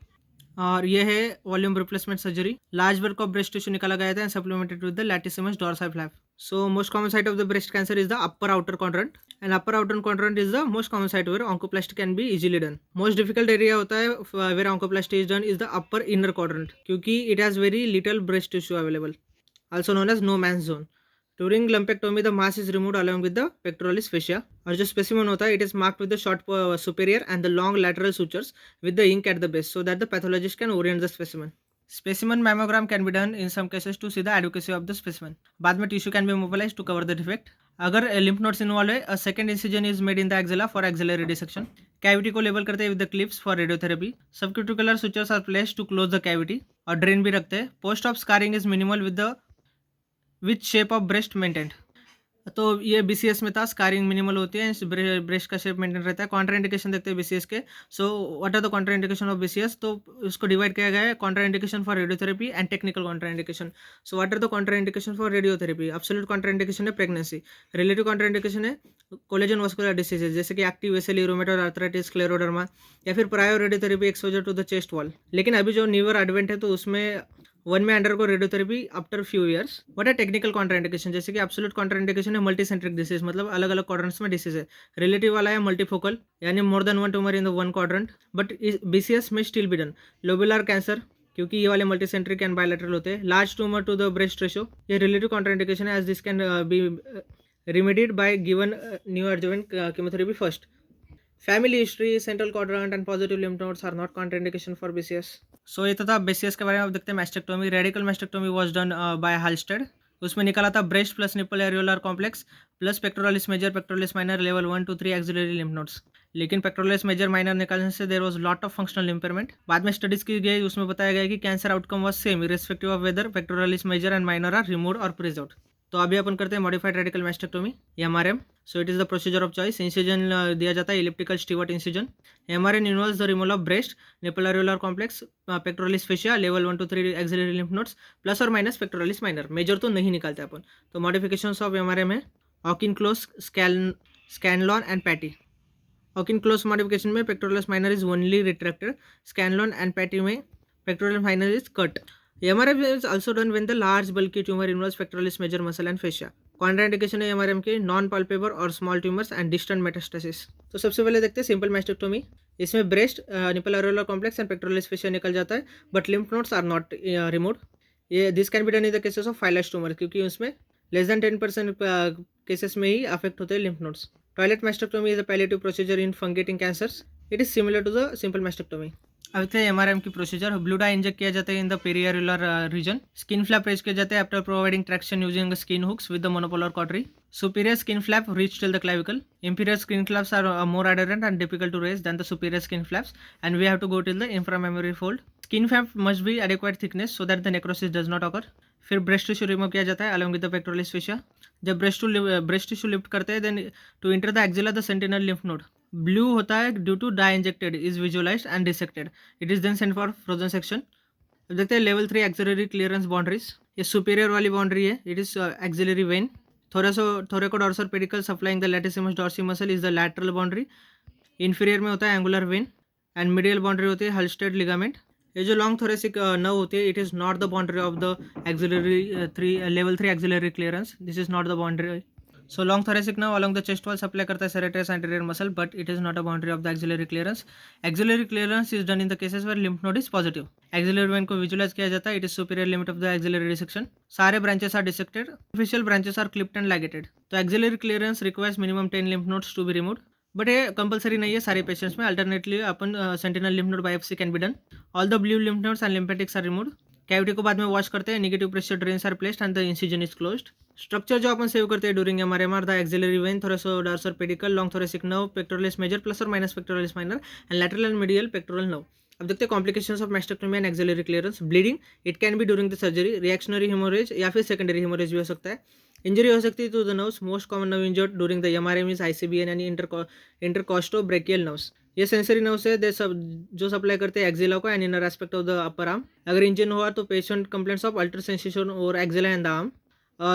और ये है volume replacement surgery. Large work of breast tissue निकाला गया था and supplemented with the latissimus डॉर्सा flap. So most common site of the breast cancer is the upper outer quadrant and upper outer quadrant is the most common site where oncoplasty can be easily done. Most difficult area होता है where oncoplasty is done is the upper inner quadrant क्योंकि it has very little breast tissue available, also known as no man's zone. During lumpectomy, the mass is removed along with the pectoralis fascia. और जो specimen होता है, it is marked with the short superior and the long lateral sutures with the ink at the base, so that the pathologist can orient the specimen. Specimen mammogram can be done in some cases to see the adequacy of the specimen. बाद में tissue can be mobilized to cover the defect. अगर lymph nodes involved है, a second incision is made in the axilla for axillary dissection. Cavity को label करते हैं with the clips for radiotherapy. Subcuticular sutures are placed to close the cavity. और drain भी रखते हैं. Post op scarring is minimal with shape of breast maintained. तो ये BCS में था, स्कारिंग मिनिमल होती है, ब्रेस्ट का शेप मेंटेन रहता है। कॉन्ट्राइंडिकेशन देखते हैं BCS के। So what are the contraindication of BCS? तो इसको डिवाइड किया गया है contraindication for radiotherapy and technical contraindication. So what are the contraindication for radiotherapy? Absolute contraindication है प्रेगनेंसी, रिलेटिव कॉन्ट्राइंडिकेशन है कोलेजन वास्कुलर डिसीजेज जैसे कि एक्टिव वेसेली, रूमेटॉइड आर्थराइटिस, स्क्लेरोडर्मा या फिर prior radiotherapy exposure to the chest wall. लेकिन अभी जो न्यूअर एडवेंट है तो उसमें वन में अंडर को radiotherapy after few years. What है टेक्निकल कॉन्ट्राइंडिकेशन? जैसे कि एब्सोल्यूट कॉन्ट्राइंडिकेशन है मल्टीसेंट्रिक डिसीज, मतलब अलग अलग क्वाड्रेंट्स में डिसीज है। रिलेटिव वाला है मल्टीफोकल यानी more than one tumour in the one quadrant, but BCS में still be done. Lobular cancer क्योंकि ये वाले मल्टीसेंट्रिक एंड बायलैटरल होते हैं। Large tumour to the breast ratio, ये रिलेटिव कॉन्ट्राइंडिकेशन है as this can be remedied by given neoadjuvant chemotherapy first. Family history, central quadrant and positive lymph nodes are not contraindication for BCS. सो ये तो था BCS के बारे में। अब देखते हैं mastectomy. Radical mastectomy was done by Halsted. उसमें निकाला था breast plus nipple areolar complex plus pectoralis major pectoralis minor level 1 to 3 axillary lymph nodes. लेकिन पेक्टोरलिस मेजर माइनर निकालने से there was lot of functional impairment. बाद में studies की गई, उसमें बताया गया कि cancer outcome was same irrespective of whether pectoralis major and minor are removed और प्रिजर्व्ड। तो अभी अपन करते हैं modified radical mastectomy MRM। So it is the procedure of choice. Incision दिया जाता है elliptical Stewart incision. MRM involves the removal of breast nipple areolar complex pectoralis fascia level 1 to 3 axillary lymph nodes plus और minus pectoralis minor. Major तो नहीं निकालते अपन। तो modifications of MRM है Auchincloss Scanlon and Patey. Auchincloss modification में pectoralis minor is only retracted, Scanlon and patty में pectoralis minor is cut. MRM is also done when the large bulky tumor involves pectoralis major muscle and fascia. Contraindication है MRM के non palpable और small tumours and distant metastasis. तो सबसे पहले देखते हैं simple mastectomy. इसमें breast nipple areolar complex and pectoralis fascia निकल जाता है but lymph nodes are not removed. ये this can be done in the cases of phyllodes tumour, क्योंकि उसमें लेस देन 10% केसेस में ही अफेक्ट होते हैं lymph nodes. Toilet mastectomy is a palliative procedure in fungating cancers. It is similar to the simple mastectomy. अब थे MRM की procedure. Blue die inject किया जाता है in the periareolar region. Skin flap raise किए जाते हैं after providing traction using skin hooks with the monopolar cautery. Superior skin flap reach till the clavicle. Inferior skin flaps are more adherent and difficult to raise than the superior skin flaps, and we have to go till the inframammary fold. Skin flap must be adequate thickness so that the necrosis does not occur. फिर breast tissue remove किया जाता है along with the pectoralis fascia. जब breast tissue lift करते हैं then to enter the axilla the sentinel lymph node blue होता है due to dye injected is visualised and dissected. It is then sent for frozen section. अब देखते हैं level 3 axillary clearance boundaries. ये superior वाली boundary है, it is axillary vein. thoracodorsal pedicle supplying the latissimus dorsi muscle is the lateral boundary. Inferior में होता है angular when and medial boundary होती है हल्स्टेड लिगामेंट। ये जो लॉन्ग थोरेसिक नर्व होती है it is not the boundary of the axillary level 3 axillary clearance. This is not the boundary. So long thoracic nerve along the chest wall supply करता है serratus anterior muscle, but it is not a boundary of the axillary clearance. Axillary clearance is done in the cases where lymph node is positive. Axillary vein को visualize किया जाता है, it is superior limit of the axillary dissection. सारे branches are dissected. Superficial branches are clipped and ligated. तो axillary clearance requires minimum 10 lymph nodes to be removed. But ये compulsory नहीं है सारे पेशेंट्स में। अल्टरनेटली अपन sentinel lymph node biopsy can be done. All the blue lymph nodes and lymphatics are removed. Cavity को बाद में वॉश करते हैं, negative pressure drains are placed and the incision is closed. Structure जो अपन save करते हैं during MRM the axillary vein, thoracodorsal pedicle, long thoracic nerve, pectoralis major plus और minus pectoralis minor and lateral and medial pectoral nerve। अब देखते हैं complications of mastectomy and axillary clearance. Bleeding it can B during the surgery, reactionary haemorrhage या फिर secondary haemorrhage भी हो सकता है। इंजरी हो सकती है to the nerves. Most common nerve injured during the MRM is ICBN यानी इंटरकॉस्टोब्रेकियल नर्व्स। ये सेंसरी नर्व्स है दे सब जो सप्लाई करते हैं एक्सिला को and inner aspect of the upper arm. अगर इंजन हुआ तो patient complaints of alter sensation और एक्सिला एंड द आर्म।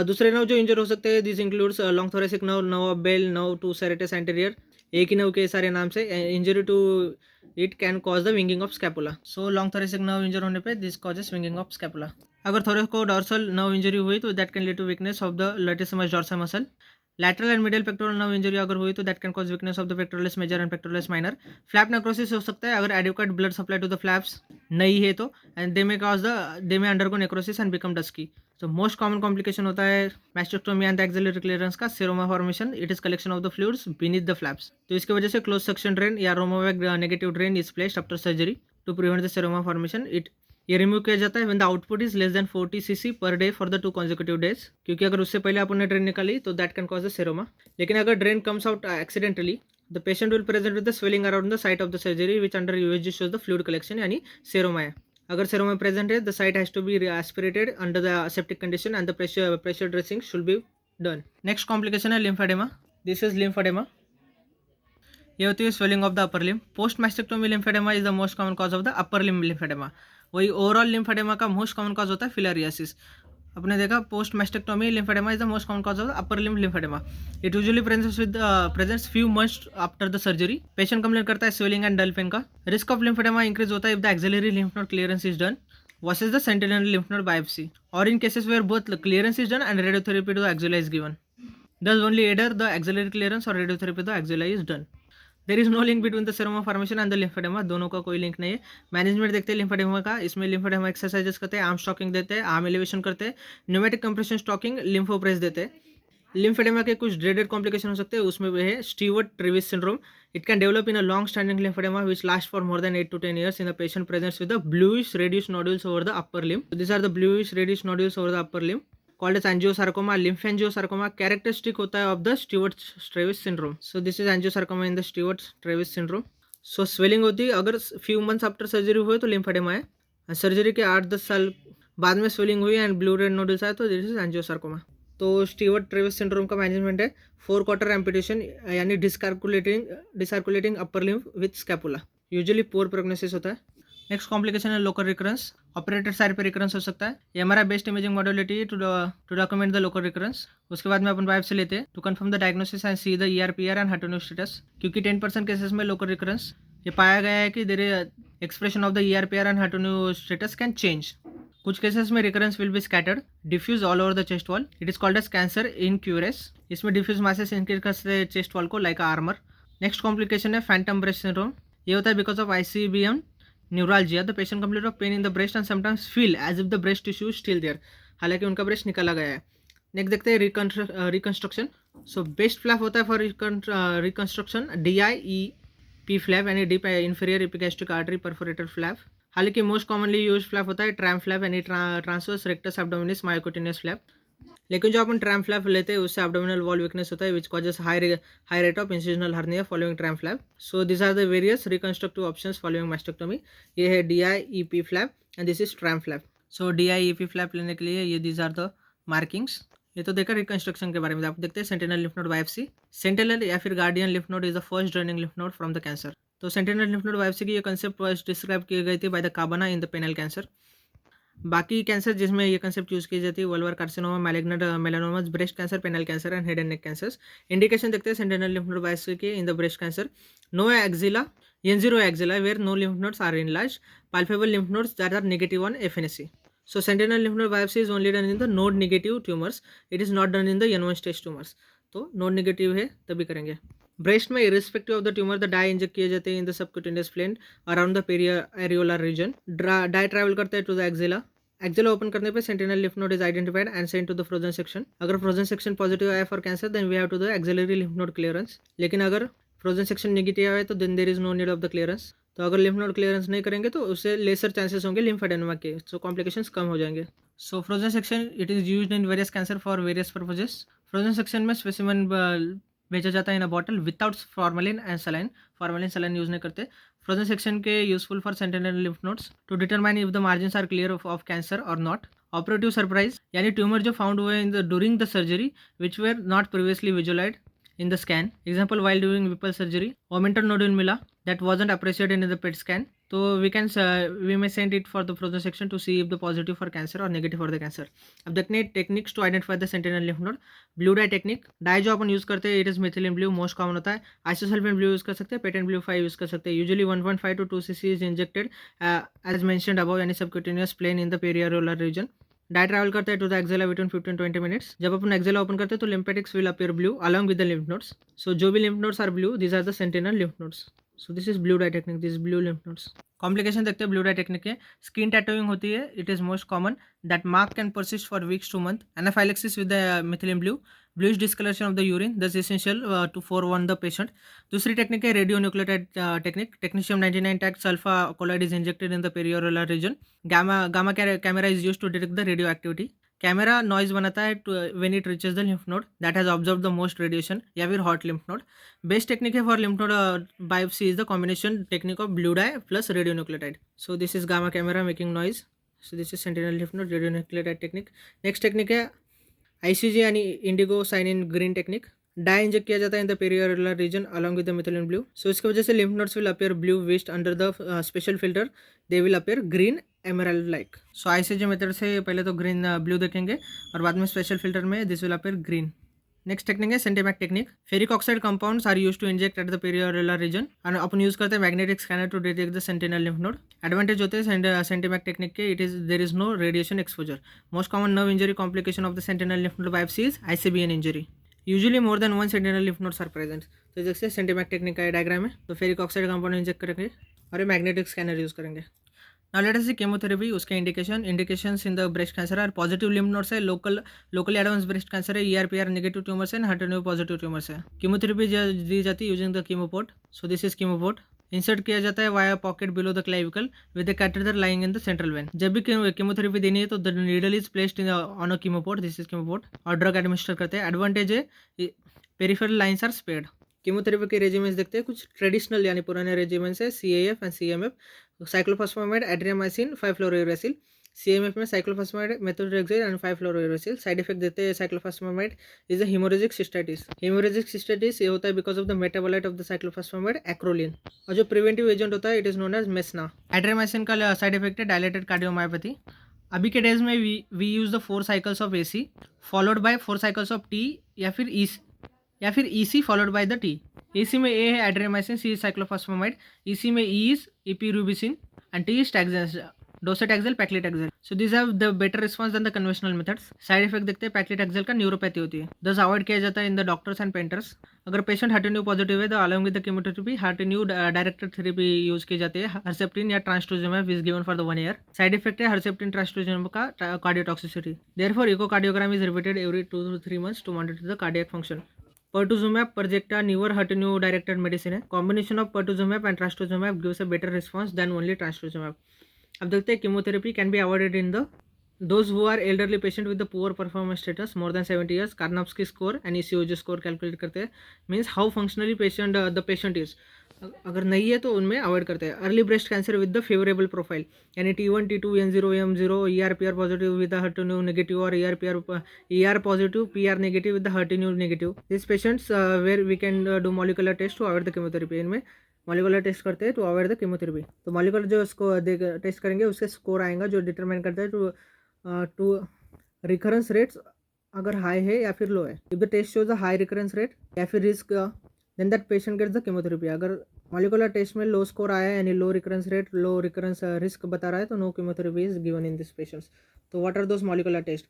दूसरे नर्व जो इंजर हो सकते हैं this includes long thoracic nerve, nerve of Bell, nerve to serratus anterior. एक ही नर्व के सारे नाम से injury to it can cause the winging of scapula. So long thoracic nerve injure होने पे this causes winging of scapula. अगर thoracodorsal nerve इंजरी हुई तो that can lead to weakness of the latissimus dorsi muscle. Lateral and medial pectoral nerve injury अगर हुई तो that can cause weakness of the pectoralis major and pectoralis minor. Flap necrosis हो सकता है अगर adequate blood supply to the flaps नहीं है तो, and they may undergo necrosis and become dusky. तो मोस्ट कॉमन कॉम्प्लिकेशन होता है mastectomy and the axillary clearance का seroma formation. It is collection of the fluids beneath the flaps. तो इसकी वजह से क्लोज सक्शन ड्रेन या Romovac negative drain is placed after surgery to prevent the seroma formation. ये remove किया जाता है when the output is less than 40 cc per day for the 2 consecutive days, क्योंकि अगर उससे पहले अपन ने ड्रेन निकाली तो that can cause the seroma. लेकिन अगर drain comes out accidentally the patient will present with the swelling around the site of the surgery which under USG shows the fluid collection यानी सेरोमा है। अगर seroma present है the site has to be aspirated under the septic condition and the pressure dressing should be done. Next complication है lymphoedema. This is lymphoedema. ये होती है swelling of the upper limb. Post mastectomy lymphoedema is the most common cause of the upper limb lymphoedema. वही overall lymphoedema का most common cause होता है filariasis. अपने देखा post mastectomy lymphoedema is the most common cause of the upper limb lymphoedema. It usually presents few months after the surgery. Patient complain करता है swelling and dull pen का। Risk of lymphoedema increase होता है if the axillary lymph node clearance is done versus the sentinel lymph node biopsy और in cases where both clearance is done and radiotherapy to axilla is given. Thus only either the axillary clearance or radiotherapy to the axilla is done. There is no link between the seroma formation and the lymphedema. दोनों का कोई link नहीं है। Management देखते हैं lymphoedema का। इसमें lymphoedema exercises करते हैं, आर्म स्टॉकिंग देते हैं, आर्म एलिवेशन करते हैं, न्यूमेटिक कंप्रेशन स्टॉकिंग, लिम्फोप्रेस देते हैं। लिम्फेडेमा के कुछ ड्रेडेड कॉम्प्लिकेशन हो सकते हैं, उसमें वह है Stewart Treves syndrome It can develop in a long-standing lymphedema which lasts for more than 8 to 10 years in the patient presents with the bluish reddish nodules over the upper limb. So these are the bluish reddish nodules over the upper limb called as angiosarcoma. Lymphangiosarcoma characteristic होता है of the Stewart-Travis syndrome. So this is angiosarcoma in the Stewart-Travis syndrome. So swelling होती है अगर few months after surgery हुए तो lymphedema है, surgery के 8-10 साल बाद में स्वेलिंग हुई एंड ब्लू रेड नोडल्स आए तो दिस इज एंजियोसार्कोमा. तो स्टीवर्ट ट्रेविस सिंड्रोम का मैनेजमेंट है 4 क्वार्टर एम्पुटेशन यानी disarticulating upper limb with scapula. Usually poor prognosis होता है. नेक्स्ट कॉम्प्लिकेशन है लोकल रिकरेंस. ऑपरेटर साइड पे रिकरेंस हो सकता है. MRI based imaging modality to document the local recurrence. उसके बाद में अपन बायोप्सी लेते हैं to confirm the diagnosis and see the ER/PR and her two neu status. क्योंकि 10% केसेस में लोकल रिकरेंस ये पाया गया है कि their expression of the ER/PR and her two neu status can change. कुछ केसेस में recurrence will be scattered diffuse all over the chest wall. It is called as cancer en cuirasse. इसमें diffuse masses इनके करते चेस्ट वॉल को like armour. Next complication है phantom breast syndrome. ये होता है because of ICBM neuralgia. The patient complain of pain in the breast and sometimes feel as if the breast tissue still there. हालांकि उनका breast निकाला गया है. नेक्स्ट देखते हैं रिकंस्ट्रक्शन. सो बेस्ट फ्लैप होता है फॉर रिकंस्ट्रक्शन DIEP फ्लैप यानी deep inferior epigastric artery perforated flap. हालांकि मोस्ट कॉमनली यूज फ्लैप होता है ट्रैम फ्लैप यानी ट्रांसवर्स रेक्टस एब्डोमिनिस मायोकोटिनियस फ्लैप. लेकिन जो अपन ट्रैम फ्लैप लेते हैं उससे एब्डोमिनल वॉल वीकनेस होता है which causes high rate of incisional hernia following TRAM flap. So this are the various reconstructive options following mastectomy. ये है DIEP flap and this is TRAM flap. So DIEP flap लेने के लिए ये this are the markings. ये तो देखा reconstruction के बारे में. आप देखते हैं sentinel lymph node biopsy. Sentinel या फिर guardian lymph node is the first draining lymph node from the cancer. तो सेंटिनल लिम्फ नोड बायोप्सी की ये कंसेप्ट फर्स्ट डिस्क्राइब की गई थी by the Cabanas in the penile cancer. बाकी cancer जिसमें ये कंसेप्ट यूज की जाती है vulvar carcinoma, malignant melanomas, breast cancer, penile cancer and head and neck cancers. Indication देखते हैं सेंटिनल लिम्फ नोड बायोप्सी के in the breast cancer. No axilla N0 axilla where no lymph nodes are enlarged. Palpable lymph nodes that are negative on FNAC. So sentinel lymph node biopsy is only done in the node negative tumors. It is not done in the N1 stage tumors. तो node negative है तभी करेंगे. Breast में irrespective of the tumour the dye inject किए जाते हैं in the subcutaneous plane around the periareolar region. Dye travel करता है to the axilla. Axilla open करने पे sentinel lymph node is identified and sent to the frozen section. अगर frozen section positive आया for cancer then we have to the axillary lymph node clearance. लेकिन अगर frozen section negative आया तो then there is no need of the clearance. तो अगर lymph node clearance नहीं करेंगे तो उससे लेसर चांसेस होंगे लिम्फेडेमा के. सो कॉम्प्लिकेशंस कम हो जाएंगे. So frozen section it is used in various cancer for various purposes. Frozen section में स्पेसिमेन भेजा जाता है in a bottle without formalin and saline. Formalin saline use नहीं करते. फ्रोजन सेक्शन के useful for sentinel lymph nodes to determine if the margins are clear of cancer और not. Operative surprise यानी tumour जो found हुए in the during the surgery which were not previously visualised in the scan. Example, while doing Whipple surgery, omental nodule mila that wasn't appreciated in the PET scan. So we may send it for the frozen section to see if the positive for cancer or negative for the cancer. अब देखने techniques to identify the sentinel lymph node. Blue dye technique. dye जो अपन use करते हैं it is methylene blue most common होता है. Isosulfan blue use कर सकते हैं. Patent blue 5 यूज़ कर सकते हैं. Usually 1.5 to 2 cc is injected as mentioned above यानी subcutaneous plane in the perioral region. Dye travel करता है to the axilla between 15-20 minutes. जब अपन एक्सेला ओपन करते हैं तो lymphatics will appear blue along with the lymph nodes. So जो भी lymph nodes are blue these are the sentinel lymph nodes. So this is blue dye technique. This blue lymph nodes. Complication देखते हैं blue dye technique के. Skin tattooing होती है. It is most common. That mark can persist for weeks to month. Anaphylaxis with the methylene blue. Bluish discolouration of the urine thus essential to forewarn the patient. दूसरी technique है radio nucleotide technique. Technetium 99 tag sulpha colloid is injected in the perioral region. Gamma camera is used to detect the radioactivity. Camera noise बनाता है when it reaches the lymph node that has observe the most radiation या फिर hot lymph node. Best technique है for lymph node biopsy is the combination technique of blue dye plus radio nucleotide. So this is gamma camera making noise. So this is sentinel lymph node radio nucleotide technique. Next technique है ICG यानी indocyanine green technique. Dye inject किया जाता है in the perioral region along with the methylene blue. So इसकी वजह से lymph nodes will appear blue whilst under the special filter. They will appear green emerald like. So ICG method से पहले तो green blue देखेंगे और बाद में स्पेशल फिल्टर में this will appear green. Next technique है Sentimag technique. Ferric oxide compounds are use to inject at the perioral region और अपन यूज करते हैं magnetic scanner to detect the sentinel lymph node. Advantage होते हैं Sentimag technique के. It is there is no radiation exposure. Most common nerve injury complication of the sentinel lymph node biopsy is ICBN injury. Usually more than 1 sentinel lymph nodes are present. तो जैसे सेंटेमैक technique का diagram है तो ferric oxide compound inject करेंगे और ये magnetic scanner use करेंगे. Now let us see chemotherapy, उसके indications in the breast cancer are positive lymph nodes है, लोकली एडवांस ब्रेस्ट कैंसर है, ईआरपीआर नेगेटिव ट्यूमर्स है, HER2 पॉजिटिव ट्यूमर्स है। Chemotherapy दी जाती है using the chemoport. So this is chemoport. Insert किया जाता है via pocket below the clavicle with the catheter lying in the central vein. जब भी कीमोथेरेपी देनी है तो the needle is placed in on a chemoport, this is chemoport, और drug administer करते हैं। एडवांटेज है peripheral lines are spared. Chemotherapy के रेजिमेंट्स देखते हैं, कुछ ट्रेडिशनल यानी पुराने रेजिमेंट्स है, CAF and CMF। Cyclophosphamide, adriamycin, five fluorouracil. CMF में cyclophosphamide, methotrexate and five fluorouracil. Side effect देते हैं cyclophosphamide is a haemorrhagic cystitis. Haemorrhagic cystitis ये होता है because of the metabolite of the cyclophosphamide, acrolein. और जो प्रिवेंटिव एजेंट होता है it is known as mesna. Adriamycin का साइड इफेक्ट है डायलेटेड कार्डियोमायोपैथी। अभी के डेज में we use the 4 cycles of AC followed by 4 cycles of T या फिर EC followed by the T। AC में A है एड्रियामाइसिन, C साइक्लोफॉस्फेमाइड, EC में E is epirubicin and T is docetaxel, paclitaxel. So this have the better response than the conventional methods. Side effect देखते हैं, paclitaxel का neuropathy होती है, दस avoid किया जाता है in the doctors and painters. अगर पेशेंट HER2 पॉजिटिव है तो along with the chemotherapy HER2 directed therapy use की जाती है। हर्सेप्टिन या trastuzumab is given for the 1 year. Side effect है हर्सेप्टिन ट्रांसटूजिमाब का cardiotoxicity. Therefore echocardiogram is repeated every 2 to 3 months to monitor the cardiac function. Pertuzumab, Perjecta, newer HER2 directed medicine है। Combination of pertuzumab and trastuzumab gives a better response than only trastuzumab। अब देखते हैं chemotherapy can be avoided in the those who are elderly patient with the poor performance status more than 70 years। Karnofsky score and ECOG score calculate करते हैं, means how functionally the patient is. अगर नहीं है तो उनमें avoid करते हैं। Early breast cancer with the favourable profile यानी T1, T2, N0, M0, ERPR positive with the HER2 negative और ER positive, PR negative with the HER2 negative. This patients where we can do molecular test to avoid the chemotherapy. इनमें molecular test करते हैं to avoid the chemotherapy. तो molecular जो उसको test करेंगे उसके score आएगा जो डिटरमाइन करता है टू रिकरेंस रेट्स अगर हाई है या फिर लो है। If the test shows a high recurrence rate या फिर risk then that patient gets the chemotherapy. अगर मॉलिकुलर टेस्ट में लो स्कोर आया है यानी low recurrence rate, low recurrence risk बता रहा है तो no chemotherapy is given in this patients. तो what are those molecular test?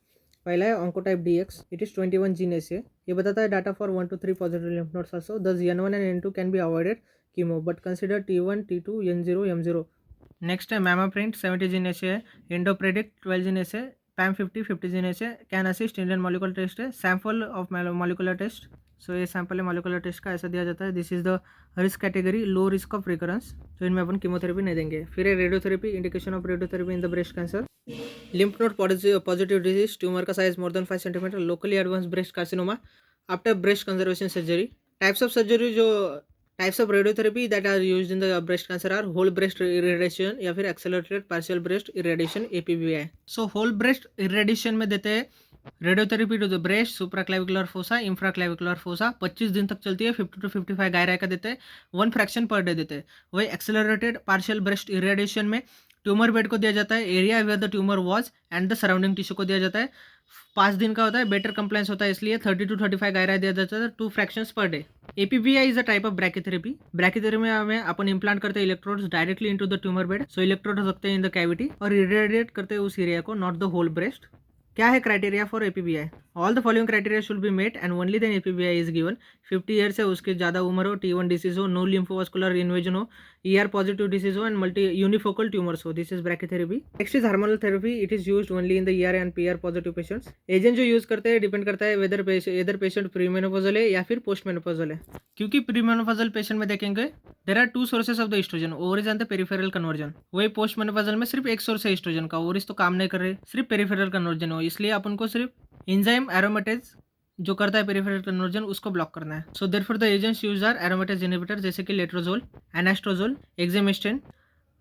पहला है Oncotype DX, it is 21 gene SA। ये बताता है data for 1 to 3 positive lymph nodes also. Thus N1 and N2 can be avoided chemo but consider T1, T2, N0, M0। Next है MammaPrint, 70 gene SA है। EndoPredict 12 gene SA, PAM 50 gene SA। CanAssist Indian molecular test है। Sample of molecular test, so ये sample है molecular test का, ऐसा दिया जाता है। This is the risk category, low risk of recurrence, तो इनमें अपन कीमोथेरेपी नहीं देंगे। फिर है radiotherapy, indication of radiotherapy in the breast cancer. Lymph node positive disease, tumour का size more than 5 centimetre, locally advance breast carcinoma after breast conservation surgery. Types of surgery, जो types of radiotherapy that are used in the breast cancer are whole breast irradiation या फिर accelerated partial breast irradiation, APBI। So whole breast irradiation में देते हैं radiotherapy to the breast, supraclavicular fossa, infraclavicular fossa, 25 दिन तक चलती है। 50 to 55 गायरा का देते हैं, 1 फ्रैक्शन पर डे देते हैं। वही एक्सेलरेटेड पार्शियल ब्रेस्ट इरेडिएशन में ट्यूमर बेड को दिया जाता है, area where the tumour was and the surrounding tissue को दिया जाता है। 5 दिन का होता है, बेटर कंप्लायंस होता है इसलिए 30 to 35 गायरा दिया जाता है, 2 fractions per day. APBI is a type of brachytherapy. Brachytherapy में अपन इम्प्लांट करते हैं electrodes directly into the tumour bed. So electrode हो सकते हैं इन द कैविटी और इरेडिएट करते हैं उस एरिया को, नॉट द होल ब्रेस्ट। क्या है criteria for APBI? All the following criteria should be met and only then APBI is given. 50 years है, उसके ज़्यादा उम्र हो, T1 डिसीज हो, नो लिम्फोवास्कुलर इन्वेजन हो, ER पॉजिटिव डिसीज हो एंड मल्टी यूनिफोकल ट्यूमर्स हो। This is brachytherapy. Next is hormonal therapy, it is used only in the ER and PR positive patients. Agent जो use करते हैं depend करता है weather patient premenopausal है या फिर पोस्ट मेनोपॉजल है। क्योंकि प्रीमेनोपॉजल पेशेंट में देखेंगे there are 2 sources of the oestrogen, ovaries and the peripheral conversion. वही पोस्ट मेनोपॉजल में सिर्फ एक सोर्स है एस्ट्रोजन का, ओवरीज तो काम नहीं कर रहे, सिर्फ पेरिफेरल कन्वर्जन हो, इसलिए अपन को सिर्फ एंजाइम एरोमेटेज जो करता है पेरिफेरल कन्वर्जन उसको ब्लॉक करना है। So therefore the agents use are aromatase inhibitor जैसे कि letrozole, anastrozole, exemestane.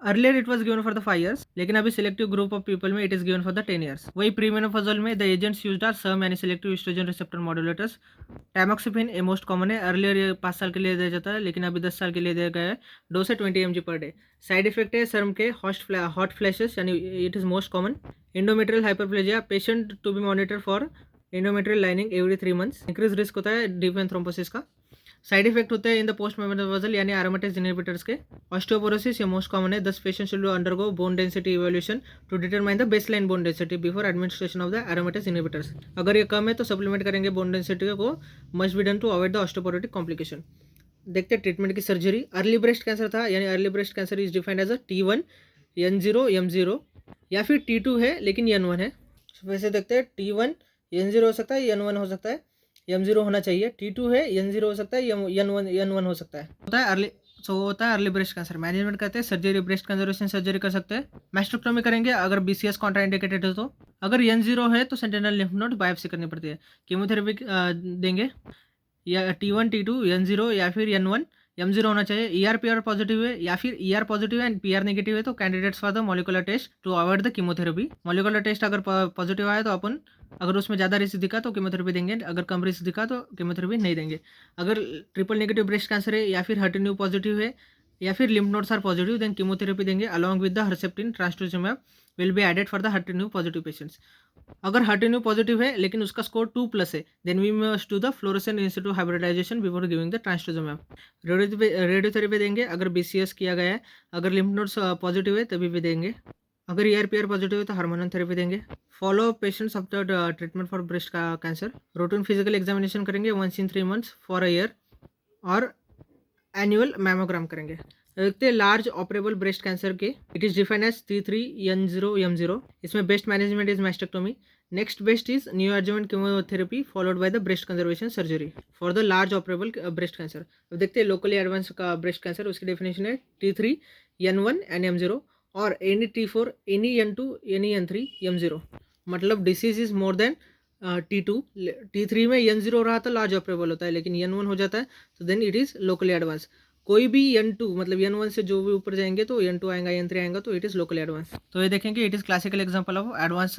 Earlier it was given for the 5 years, लेकिन अभी सिलेक्टिव ग्रुप ऑफ पीपल में it is given for the 10 years। वही premenopausal में the agents used are SERM यानी selective oestrogen receptor modulators. Tamoxifen a most common है, earlier ये 5 साल के लिए दिया जाता है लेकिन अभी 10 साल के लिए दिया गया है। डोज है 20 mg per day. Side effect है सर्म के हॉट फ्लैशेस यानी it is most common. Endometrial hyperplasia, patient to be monitor for endometrial lining every 3 months। Increase risk होता है डीप वेन थ्रोम्बोसिस का। साइड इफेक्ट होते हैं in the post menopausal यानी aromatase inhibitors के। Osteoporosis ये most common है, 10 patient should undergo bone density evaluation to determine the baseline bone density before administration of the aromatase inhibitors. अगर ये कम है तो सप्लीमेंट करेंगे बोन डेंसिटी को, must be done to avoid the osteoporotic complication. देखते हैं treatment की सर्जरी। अर्ली ब्रेस्ट कैंसर था यानी early breast cancer is defined as a T1 N0 M0, या फिर T2 है लेकिन N1 है। वैसे देखते हैं T1 N0 हो सकता है, N1 हो सकता है, M0 होना चाहिए। T2 है, N0 हो सकता है, N1 हो सकता है। होता है अर्ली ब्रेस्ट कैंसर। मैनेजमेंट करते हैं सर्जरी, ब्रेस्ट कंजर्वेशन सर्जरी कर सकते हैं। मैस्टेक्टोमी करेंगे अगर BCS कॉन्ट्राइंडिकेटेड है तो। अगर N0 है तो सेंटिनल लिम्फ नोड बायोप्सी करनी पड़ती है। कीमोथेरेपी देंगे या T1 T2 N0 या फिर N1 M0 होना चाहिए। ER-PR पॉजिटिव है या फिर ER पॉजिटिव है एंड PR नेगेटिव है तो candidates for the molecular test to avoid the chemotherapy. Molecular test अगर पॉजिटिव आया तो अपन, अगर उसमें ज़्यादा रिस्क दिखा तो कीमोथेरेपी देंगे, अगर कम रिस्क दिखा तो कीमोथेरेपी नहीं देंगे। अगर ट्रिपल नेगेटिव ब्रेस्ट कैंसर है या फिर HER2 पॉजिटिव है या फिर lymph nodes are positive, then chemotherapy देंगे along with the Herceptin trastuzumab will be added for the HER2 positive patients. अगर HER2 पॉजिटिव है लेकिन उसका स्कोर 2+ है, then we must do the fluorescent in situ hybridisation before giving the trastuzumab. Radiotherapy देंगे अगर BCS किया गया है। अगर लिम्फ नोड्स पॉजिटिव है तभी भी देंगे। अगर ER-PR पॉजिटिव है तो हार्मोनल थेरेपी देंगे। Follow patients after treatment for breast cancer. Routine physical examination करेंगे once in 3 months for a year, और एनुअल मैमोग्राम करेंगे। देखते हैं लार्ज ऑपरेबल ब्रेस्ट कैंसर के। It is defined as T3 N0 M0। इसमें best management is mastectomy. Next best is new adjuvant chemotherapy followed by the breast conservation surgery for the large operable breast cancer. अब देखते हैं locally advance का breast cancer, उसकी definition है T3 N1 and M0 और any T4 any N2 any N3 M0। मतलब disease is more than T2। T3 में N0 रहा तो लार्ज ऑपरेबल होता है, लेकिन N1 हो जाता है तो then it is locally advance. कोई भी N2 मतलब N1 से जो भी ऊपर जाएंगे तो N2 आएगा, N3 आएगा तो इट इज़ लोकली एडवांस। तो ये देखेंगे it is classical example of advance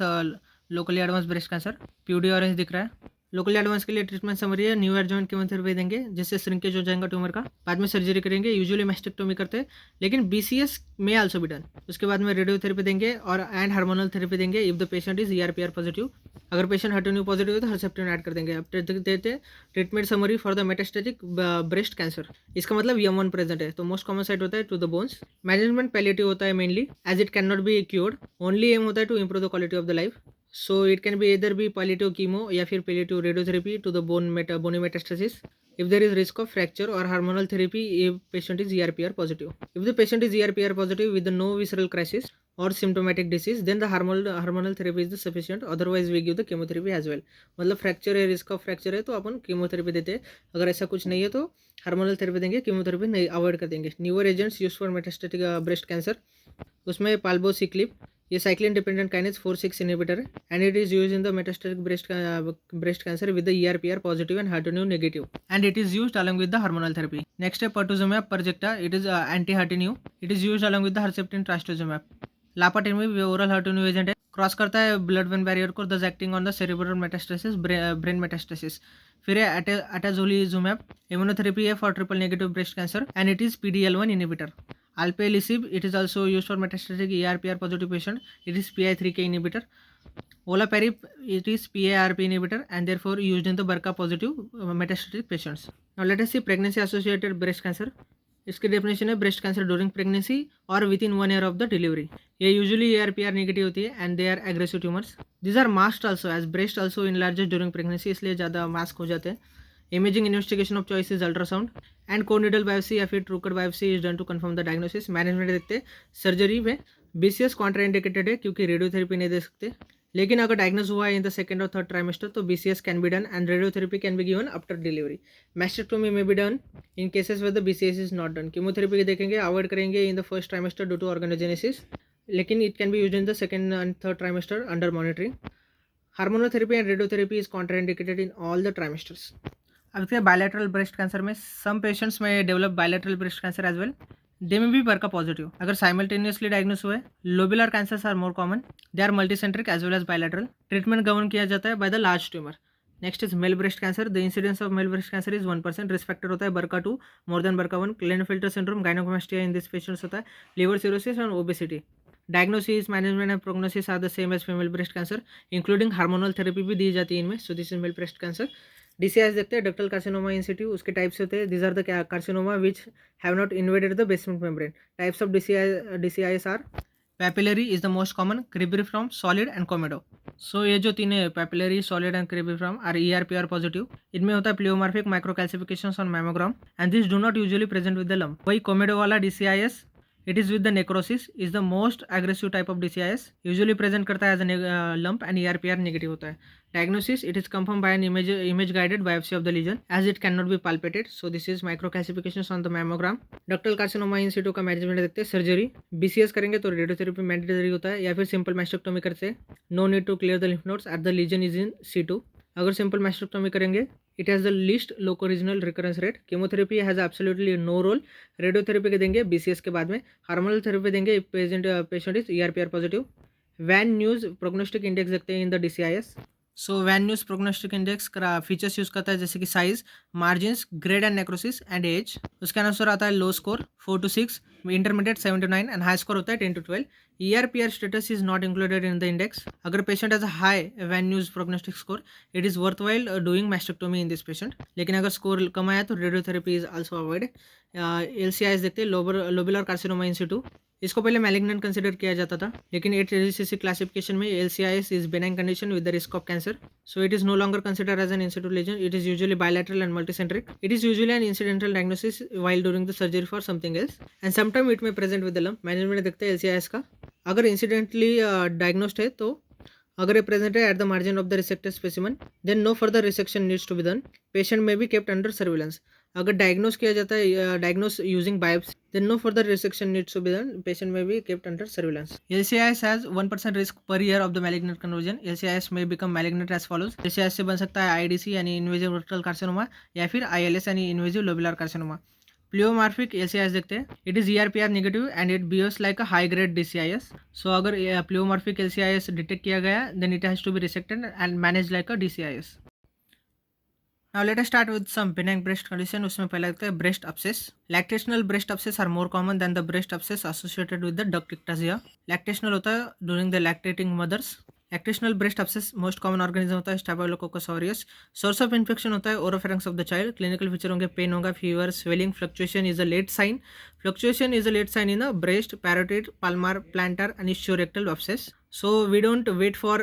locally advance breast cancer. PUD orange दिख रहा है। लोकली एडवांस के लिए ट्रीटमेंट समरी है, न्यू एडजुवेंट कीमोथेरेपी देंगे जिससे श्रिंकेज हो जाएगा ट्यूमर का। बाद में सर्जरी करेंगे, यूजुअली मैस्टेक्टोमी करते हैं लेकिन BCS में आल्सो भी डन। उसके बाद में रेडियोथेरेपी देंगे और एंड हार्मोनल थेरेपी देंगे if the patient is ER-PR positive. अगर पेशेंट HER2 पॉजिटिव है तो हर्सेप्टिन ऐड कर देंगे। अब देते हैं treatment summary for the metastatic breast cancer. इसका मतलब M1 प्रेजेंट है तो मोस्ट कॉमन साइट होता है to the bones. Management palliative होता है mainly, as it can not be cured. Only aim होता है to improve the quality of the life. So it can be either be palliative chemo या फिर palliative radiotherapy to the bony metastasis if there is risk of fracture, or hormonal therapy if patient is ER-PR positive. If the patient is ER-PR positive with no visceral crisis or symptomatic disease, then the hormonal therapy is the sufficient. Otherwise we give the chemotherapy as well. मतलब fracture है, risk of fracture है तो अपन chemotherapy देते हैं। अगर ऐसा कुछ नहीं है तो हार्मोनल थेरेपी देंगे, कीमोथेरेपी नहीं अवॉइड कर देंगे। Newer agents use for metastatic breast cancer, उसमें पाल्बोसिक्लिब, ये साइक्लिन डिपेंडेंट काइनेज 4/6 इनहिबिटर है and it is use in the metastatic breast cancer with the ER-PR positive and HER2 negative and it is used along with the hormonal therapy. Next है pertuzumab Perjeta. It is anti HER2। It is used along with the Herceptin trastuzumab. लापाटेनमेब oral HER2 agent है, cross करता है blood when barrier को, दस acting on the cerebral metastasis, brain metastasis. फिर है अटाजोलिजुमाब, immunotherapy है for triple negative breast cancer and it is PD-L1 inhibitor. Alpelisib, it is also used for metastatic ER-PR positive patient. It is PI3K inhibitor. Olaparib, it is PARP inhibitor and therefore used in the BRCA positive metastatic patients. Now let us see pregnancy associated breast cancer. इसकी definition है breast cancer during pregnancy और within 1 year of the delivery. ये usually ER-PR negative होती है and they are aggressive tumours. This are masked also as breast also enlarges during pregnancy, इसलिए ज़्यादा mask हो जाते हैं। Imaging investigation of choice is ultrasound and core needle biopsy या फिर trucut biopsy is done to confirm the diagnosis. Management देखते हैं surgery में BCS कॉन्ट्राइंडिकेटेड है क्योंकि रेडियोथेरेपी नहीं दे सकते, लेकिन अगर डायग्नोज हुआ है इन द सेकंड और थर्ड ट्राइमेस्टर तो BCS can be done and radiotherapy can be given after delivery. Mastectomy may be done in cases with the BCS is not done. Chemotherapy देखेंगे avoid करेंगे in the first trimester due to organogenesis, लेकिन it can be used in the second and third trimester under monitoring. Hormonal therapy and radiotherapy is contraindicated in all the trimesters. अब देखते हैं bilateral breast cancer में some patients may develop bilateral breast cancer as well. They may भी BRCA positive अगर simultaneously diagnose हुए। Lobular cancers are more common, they are multicentric as well as bilateral. Treatment govern किया जाता है by the large tumour. Next is male breast cancer. The incidence of male breast cancer is 1%। Risk factor होता है BRCA2 more than BRCA1। Klinefelter syndrome, gynaecomastia in this patients होता है, liver cirrhosis and obesity. Diagnosis, management and prognosis are the same as female breast cancer, including hormonal therapy भी दी जाती है इनमें। So this is male breast cancer. DCIs देखते हैं ductal carcinoma in Situ, उसके टाइप्स होते हैं। These are the carcinoma which have not invaded the basement membrane. Types of DCIs are papillary is the most common, cribriform, solid and comedo. So ये जो तीन है papillary, solid and cribriform are ER-PR positive. इनमें होता है pleomorphic microcalcifications on mammogram and this do not usually present with the lump. वही comedo वाला DCIs it is with the necrosis, is the most aggressive type of DCIS, usually present करता है as a lump and ERPR negative होता है. Diagnosis, it is confirmed by an image guided biopsy of the lesion as it cannot be palpated. So this is micro calcifications on the mammogram. Ductal carcinoma in Situ का management देखते हैं. Surgery BCS करेंगे तो radiotherapy mandatory होता है या फिर simple mastectomy करते हैं. No need to clear the lymph nodes at the lesion is in situ. अगर सिंपल मैस्टेक्टोमी करेंगे it has the least locoregional recurrence rate. Chemotherapy has absolutely no role. Radiotherapy के देंगे BCS के बाद में. Hormonal therapy देंगे if patient is ERPR positive. Van Nuys prognostic index देखते हैं in the DCIS. So Van Nuys prognostic index का features use करता है जैसे कि size, margins, grade and necrosis and age. उसके अनुसार आता है low score 4 to 6, intermediate 7 to 9 and high score होता है 10 to 12. ERPR status is not included in the index. अगर patient has a high Van Nuys prognostic score it is worthwhile doing mastectomy in this patient. लेकिन अगर score कम आया तो radiotherapy is also avoid. LCIS देखते हैं. Lobular carcinoma in Situ, इसको पहले मैलिग्नेंट कंसिडर किया जाता था लेकिन 8 क्लासिफिकेशन में LCIS is benign condition with the risk of cancer. So it is no longer consider as an in situ lesion. It is usually bilateral and multicentric. It is usually an incidental diagnosis while during the surgery for something else and sometime it may present with the lump. Management देखते हैं LCIS का. अगर incidentally diagnosed है तो अगर ये present है at the margin of the resected specimen then no further resection needs to be done. Patient may be kept under surveillance. अगर डायग्नोस किया जाता है diagnose using biopsy then no further resection needs to be done. Patient may be kept under surveillance. LCIS has 1% risk per year of the malignant conversion. LCIS may become malignant as follows. LCIS से बन सकता है IDC यानी invasive ductal carcinoma या फिर ILS यानी invasive lobular carcinoma. Pleomorphic LCIS देखते हैं. It is ERPR negative and it behaves like a high grade DCIS. So अगर प्लियोमार्फिक LCIS डिटेक्ट किया गया then it has to be resected and manage like a DCIS. Now let us start with some benign breast condition. उसमें पहले देखते हैं breast abscess. Lactational breast abscess are more common than the breast abscess associated with the ductictasia. Lactational होता है during the lactating mothers. Lactational breast abscess most common organism होता है Staphylococcus aureus. Source of infection होता है oropharynx of the child. Clinical feature होंगे pain होगा, fever, swelling, fluctuation is a late sign. Fluctuation is a late sign in the breast, parotid, palmar, plantar and ischiorectal abscess. So we don't wait for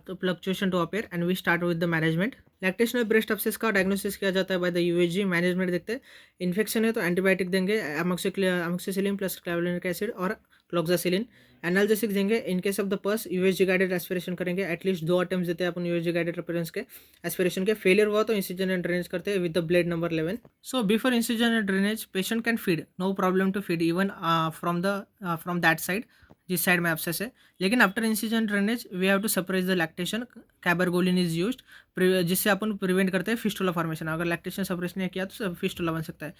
the fluctuation to appear and we start with the management. Lactational breast obsess का diagnosis किया जाता है by the USG. Management देखते हैं. Infection है तो antibiotic देंगे amoxicillin plus clavulanic acid और क्लोक्सासिलिन. एनाल्जेसिक देंगे. In case of the pus USG guided aspiration करेंगे. एटलीस्ट 2 अटेम्प्ट देते हैं अपन USG गाइडेड रेफरेंस के एस्पिरेशन के. फेलियर हुआ तो इंसिजन एंड ड्रेनेज करते हैं with the blade number 11. So before incision and drainage patient can feed, no problem to feed even from that side जिस साइड में एब्सेस है. लेकिन after incision drainage we have to suppress the lactation. Cabergoline is used जिससे अपन prevent करते हैं fistula formation. अगर lactation suppress नहीं किया तो फिस्टुला बन सकता है.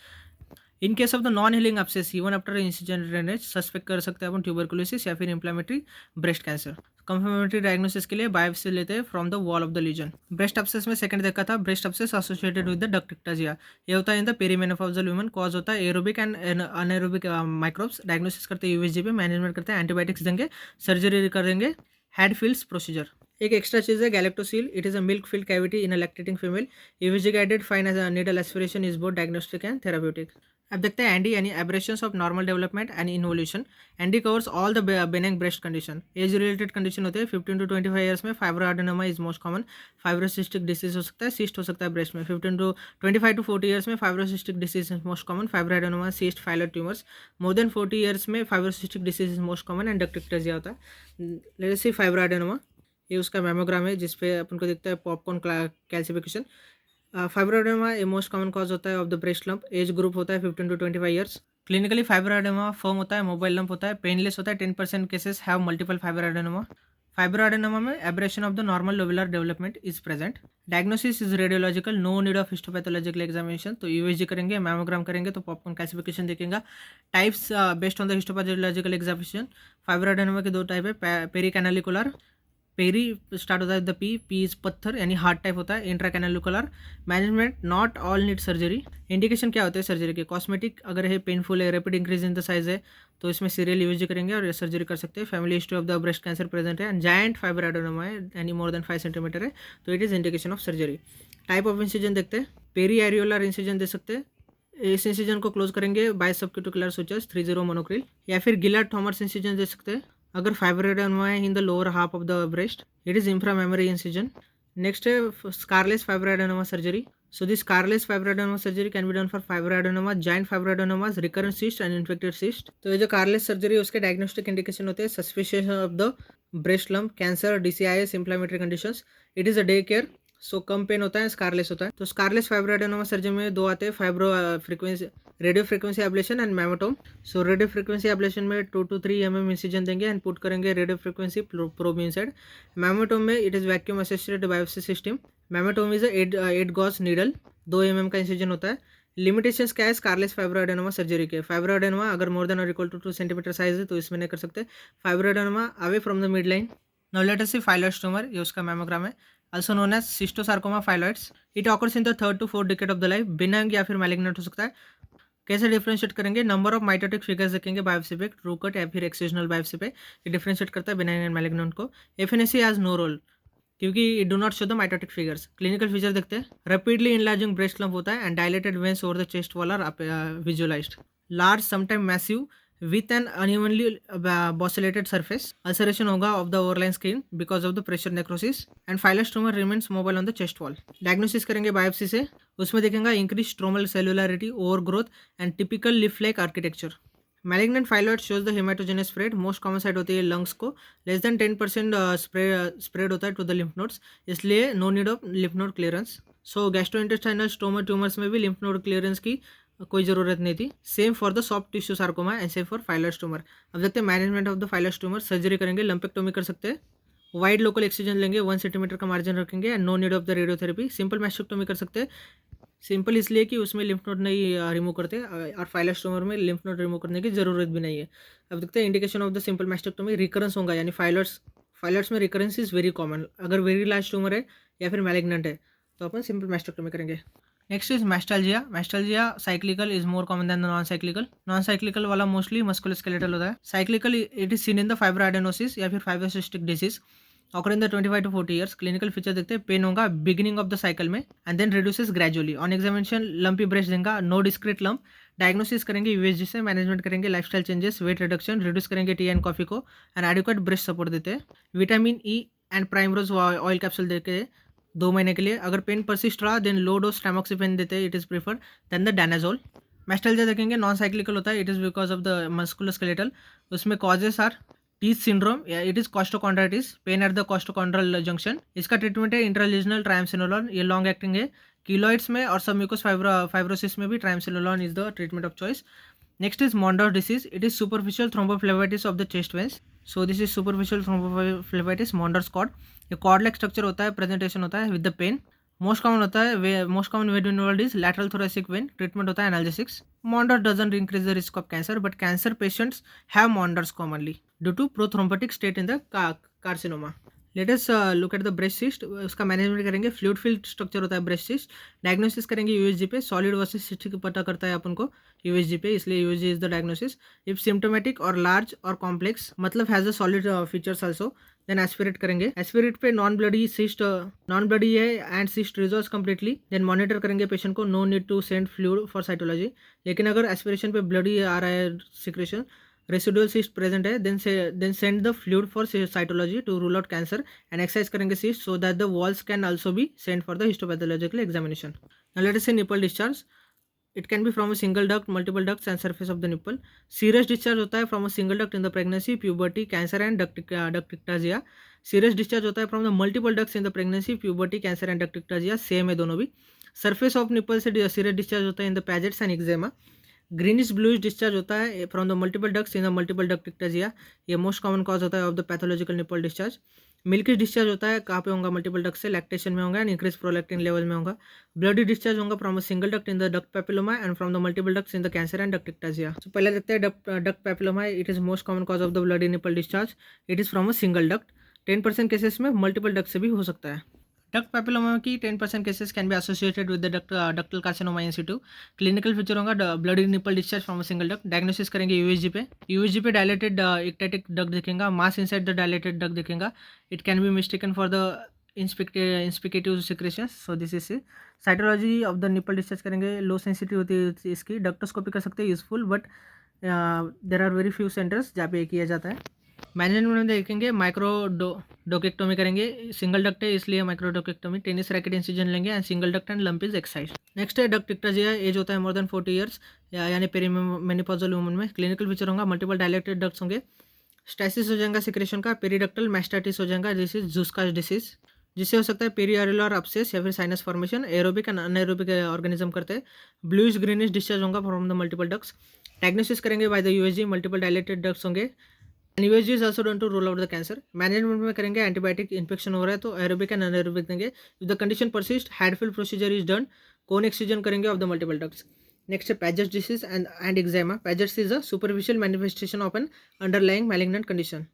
In case of the non healing abscess even after incision drainage suspect कर सकते हैं अपन ट्यूबरकुलोसिस या फिर inflammatory breast cancer. Confirmatory diagnosis के लिए बायोप्सी लेते हैं from the wall of the lesion. Breast abscess में सेकंड देखा था breast obsess associated with the duct ectasia. ये होता है in the perimenopausal women. Cause होता है aerobic and anaerobic microbes. Diagnosis करते हैं USG पे. मैनेजमेंट करते हैं एंटीबायोटिक्स देंगे. सर्जरी करेंगे. हैडफील्ड्स प्रोसीजर. एक एक्स्ट्रा चीज़ है galactocele. It is a milk filled cavity in a lactating female. USG guided fine as needle aspiration is both diagnostic and therapeutic. अब देखते हैं एंडी यानी aberrations of normal development and involution. ANDI covers all the benign breast condition. Age related condition होते हैं 15 to 25 years में. Fibroadenoma is most common. Fibrocystic disease हो सकता है. सिस्ट हो सकता है ब्रेस्ट में. 25 to 40 ईयर्स में fibrocystic disease is most common. Fibroadenoma, cyst, phyllodes tumours. More than 40 years में fibrocystic disease is most common and duct ectasia होता है. Let's see fibroadenoma. ये उसका मेमोग्राम है जिसपे अपन को दिखता है पॉपकॉर्न कैल्सिफिकेशन. फाइब्रोएडेनोमा ये मोस्ट कॉमन कॉज होता है of the breast lump. Age group होता है 15 to 25 ईयर्स. क्लिनिकली फाइब्रोएडेनोमा फर्म होता है, मोबाइल लंप होता है, पेनलेस होता है. 10% cases have multiple fibroadenoma. Fibroadenoma में aberration of the normal lobular development is present. Diagnosis is radiological. No need of histopathological examination. तो USG करेंगे, मैमोग्राम करेंगे तो पॉपकॉर्न कैल्सिफिकेशन देखेंगे. Types based on the histopathological examination. Fibroadenoma के 2 type है. पेरिकैनालिकुलर. Peri start होता है द पी इज पत्थर यानी हार्ड टाइप होता है. Intracanalicular. Management not all need surgery. Indication क्या होते हैं सर्जरी के? कॉस्मेटिक अगर है, पेनफुल है, rapid increase in the size है तो इसमें सीरियल USG करेंगे और सर्जरी कर सकते हैं. Family history of the breast cancer present है एंड जायंट फाइब्रोएडेनोमा है यानी मोर देन 5 सेंटीमीटर है तो it is indication of surgery. Type of incision देखते हैं. पेरी एरियोलर इंसिजन दे सकते हैं. इस इंसिजन को क्लोज करेंगे बाय सबक्यूटिकुलर सुचर्स 30 मोनोक्रिल. या फिर गिलार्ड थॉमस इंसिजन दे सकते हैं अगर फाइब्रोएडेनोमा है in the lower half of the breast. It is inframammary incision. Next है scarless fibroadenoma surgery. So this Carles fibroadenoma surgery can be done for fibroadenoma, giant fibroadenomas, recurrent cyst and infected cyst. तो ये जो Carles surgery है उसके diagnostic indication होते हैं suspicion of the breast lump, cancer, DCIS, inflammatory conditions. It is a day care. So कम pain होता है, स्कारलेस होता है. तो स्कारलेस फाइब्रोएडेनोमा सर्जरी में दो आते हैं, fibro frequency radio frequency ablation and Mammotome. So radio frequency ablation में 2 to 3 mm इंसिजन देंगे एंड पुट करेंगे radio frequency probe inside. Mammotome में it is vacuum assisted biopsy system. Mammotome is 8 gauge needle, 2 mm का incision होता है. Limitations क्या है scarless fibroadenoma surgery के? फाइब्रोएडेनोमा अगर मोर देन और इक्वल टू 2 cm साइज है तो इसमें नहीं कर सकते. Fibroadenoma away from the midline. Now let us see phyllodes tumour, ये उसका मैमोग्राम है. Also known as cystosarcoma phyllodes. It occurs in the 3rd to 4th decade of the life. Benign या फिर मैलिग्नेंट हो सकता है. कैसे differentiate करेंगे? नंबर ऑफ माइटोटिक फिगर्स देखेंगे बायोप्सी पे, ट्रू कट या फिर एक्सिजनल बायोप्सी पे. ये डिफरेंशिएट करता है बिनांग एंड मैलिग्नेंट को. एफएनएसी हैज नो रोल क्योंकि it do not show the mitotic figures. Clinical feature देखते हैं. रैपिडली इनलार्जिंग ब्रेस्ट लंप होता है and dilated veins over the chest wall are visualised. Large sometime massive with an unevenly bosselated surface. Ulceration होगा of the overlying skin because of the pressure necrosis and phylloid tumor remains mobile on the chest wall. Diagnosis करेंगे biopsy से. उसमें देखेंगे increased stromal cellularity, overgrowth and typical leaf-like architecture. Malignant phylloid shows the hematogenous spread. Most common site होती है lungs को. Less than 10% spread होता है to the lymph nodes. इसलिए no need of lymph node clearance. So gastrointestinal stoma tumors में भी lymph node clearance की कोई ज़रूरत नहीं थी. Same for the soft tissue sarcoma and same for phyllodes tumour. अब देखते हैं management of the phyllodes tumour. Surgery करेंगे, लंपेक्टोमी कर सकते हैं. वाइड लोकल एक्सीजन लेंगे, 1 cm का मार्जिन रखेंगे and no need of the radiotherapy. Simple mastectomy कर सकते हैं. सिंपल इसलिए कि उसमें लिम्फ नोड नहीं रिमूव करते और फाइलॉइड ट्यूमर में लिम्फ नोड रिमूव करने की ज़रूरत भी नहीं है. अब देखते हैं indication of the simple mastectomy. Recurrence होगा यानी फाइलॉइड्स में रिकरेंस इज़ वेरी कॉमन. अगर वेरी लार्ज ट्यूमर है या फिर मैलिग्नेंट है तो अपन सिंपल मैस्टेक्टोमी करेंगे. Next is mastalgia. Mastalgia cyclical is more common than the non cyclical. Non cyclical वाला मोस्टली मस्कुलोस्केलेटल होता है. Cyclical it is seen in the fibroadenosis या फिर fibrocystic disease occur in the 25 to 40 years. Clinical feature देखते हैं. Pain होगा beginning of the cycle में and then reduces gradually. On examination lumpy breast देगा, no discrete lump. Diagnosis करेंगे USG से. Management करेंगे lifestyle changes, weight reduction, reduce करेंगे tea and coffee को एंड एडिक्वेट ब्रेस्ट सपोर्ट देते हैं. Vitamin E and primrose oil capsule देके 2 महीने के लिए. अगर पेन परसिस्ट रहा देन लो डोज टैमोक्सिफेन देते हैं. It is preferred than the danazol. Mastalgia देखेंगे नॉन साइक्लिकल होता है. It is because of the musculoskeletal. उसमें causes are Tietze syndrome, it is costochondritis, pain at the costochondral junction. इसका treatment है intralesional ट्राइमसिनोलॉन. ये long acting है. कीलॉइड्स में और सब म्यूकोस फाइब्रोसिस में भी triamcinolone is the treatment of choice. Next is Mondor's disease. It is superficial thrombophlebitis of the chest veins. So this is superficial thrombophlebitis Mondor's cord. ये cord like structure होता है, presentation होता है with the pain. Most common होता है most common vein involve is lateral thoracic vein. Treatment होता है analgesics. Mondor doesn't increase the risk of cancer but cancer patients have Mondor's commonly due to prothrombotic state in the carcinoma. Let us look at the breast cyst. उसका management करेंगे. Fluid filled structure होता है breast cyst. Diagnosis करेंगे USG पे. Solid versus cystic पता करता है अपन को यूएसजी पे, इसलिए USG is the diagnosis. If symptomatic और लार्ज और कॉम्प्लेक्स मतलब has the solid features also then aspirate करेंगे. एस्पिरेट पे नॉन ब्लडी है and cyst resolves completely. Then monitor करेंगे पेशेंट को. No need to send fluid for cytology. लेकिन अगर एस्पिरेशन पे ब्लडी आ रहा है सिक्रेशन, रेसिडुअल सिस्ट प्रेजेंट है, then send the fluid for cytology to rule out cancer and exercise करेंगे cyst so that the walls can also be send for the histopathological examination. Now let us see nipple discharge. It can be from a single duct, multiple ducts and surface of the nipple. Serous discharge होता है from a single duct in the pregnancy, puberty, cancer and ductictasia. Serous discharge होता है from the multiple ducts in the pregnancy, puberty, cancer and ductictasia. Same है दोनों भी. Surface of nipple से serous discharge होता है in the pagettes and eczema. Greenish bluish discharge होता है from the multiple ducts in the multiple ductictasia. ये most common cause होता है of the pathological nipple discharge. Milky discharge होता है कहाँ पे होगा? मल्टीपल डक्ट से. लैक्टेशन में होगा एंड इंक्रीज प्रोलैक्टिन लेवल में होगा. ब्लडी डिस्चार्ज होगा from a single duct in the duct papilloma and from the multiple ducts in the cancer and duct ectasia. तो पहले देखते हैं duct papilloma. It is most common cause of the bloody nipple discharge. It is from a single duct. 10% cases में multiple duct से भी हो सकता है. डक्ट पैपिलोमा की 10% cases can be associated with the ductal carcinoma in Situ. Clinical feature होगा bloody nipple discharge from a single duct. Diagnosis करेंगे USG पे. यूएसजी पे डायलेटेड इक्टेटिक डक्ट दिखेगा. Mass inside the dilated duct दिखेगा. It can be mistaken for the inspissated secretions. So this is cytology of the nipple discharge करेंगे. Low sensitive होती है इसकी. डक्टोस्कोपी कर सकते हैं useful but there are very few centres जहाँ पे किया जाता है. मैनेजमेंट में देखेंगे माइक्रो डोकेक्टोमी करेंगे, सिंगल डक्ट है इसलिए माइक्रो डोकेक्टोमी, टेनिस रैकेट इंसिजन लेंगे and single duct and lump is excise. Next है डक्ट इक्टाजिया, एज होता है मोर देन 40 ईयर्स यानी पेरीमेनोपॉजल वुमन में। क्लिनिकल फीचर होगा मल्टीपल डायलेटेड डक्ट्स होंगे, स्टैसिस हो जाएगा सिक्रेशन का, पेरीडक्टल मैस्टाइटिस हो जाएगा, दिस इज ज़ुस्कास डिसीज, जिससे हो सकता है पेरीऑरल अपसेस या फिर sinus formation. Aerobic and anaerobic organism करते हैं। ब्लूइश ग्रीनिश डिस्चार्ज होगा from the multiple ducts. Diagnosis करेंगे by the USG, multiple dilated ducts होंगे and USG is also done to rule out the cancer. Management में करेंगे antibiotic, infection हो रहा है तो एरोबिक एंड अनएरोबिक देंगे। If the condition persist Hadfield procedure is done, cone excision करेंगे of the multiple ducts. Next है पैजेस disease and eczema. Paget's is a superficial manifestation of an underlying malignant condition.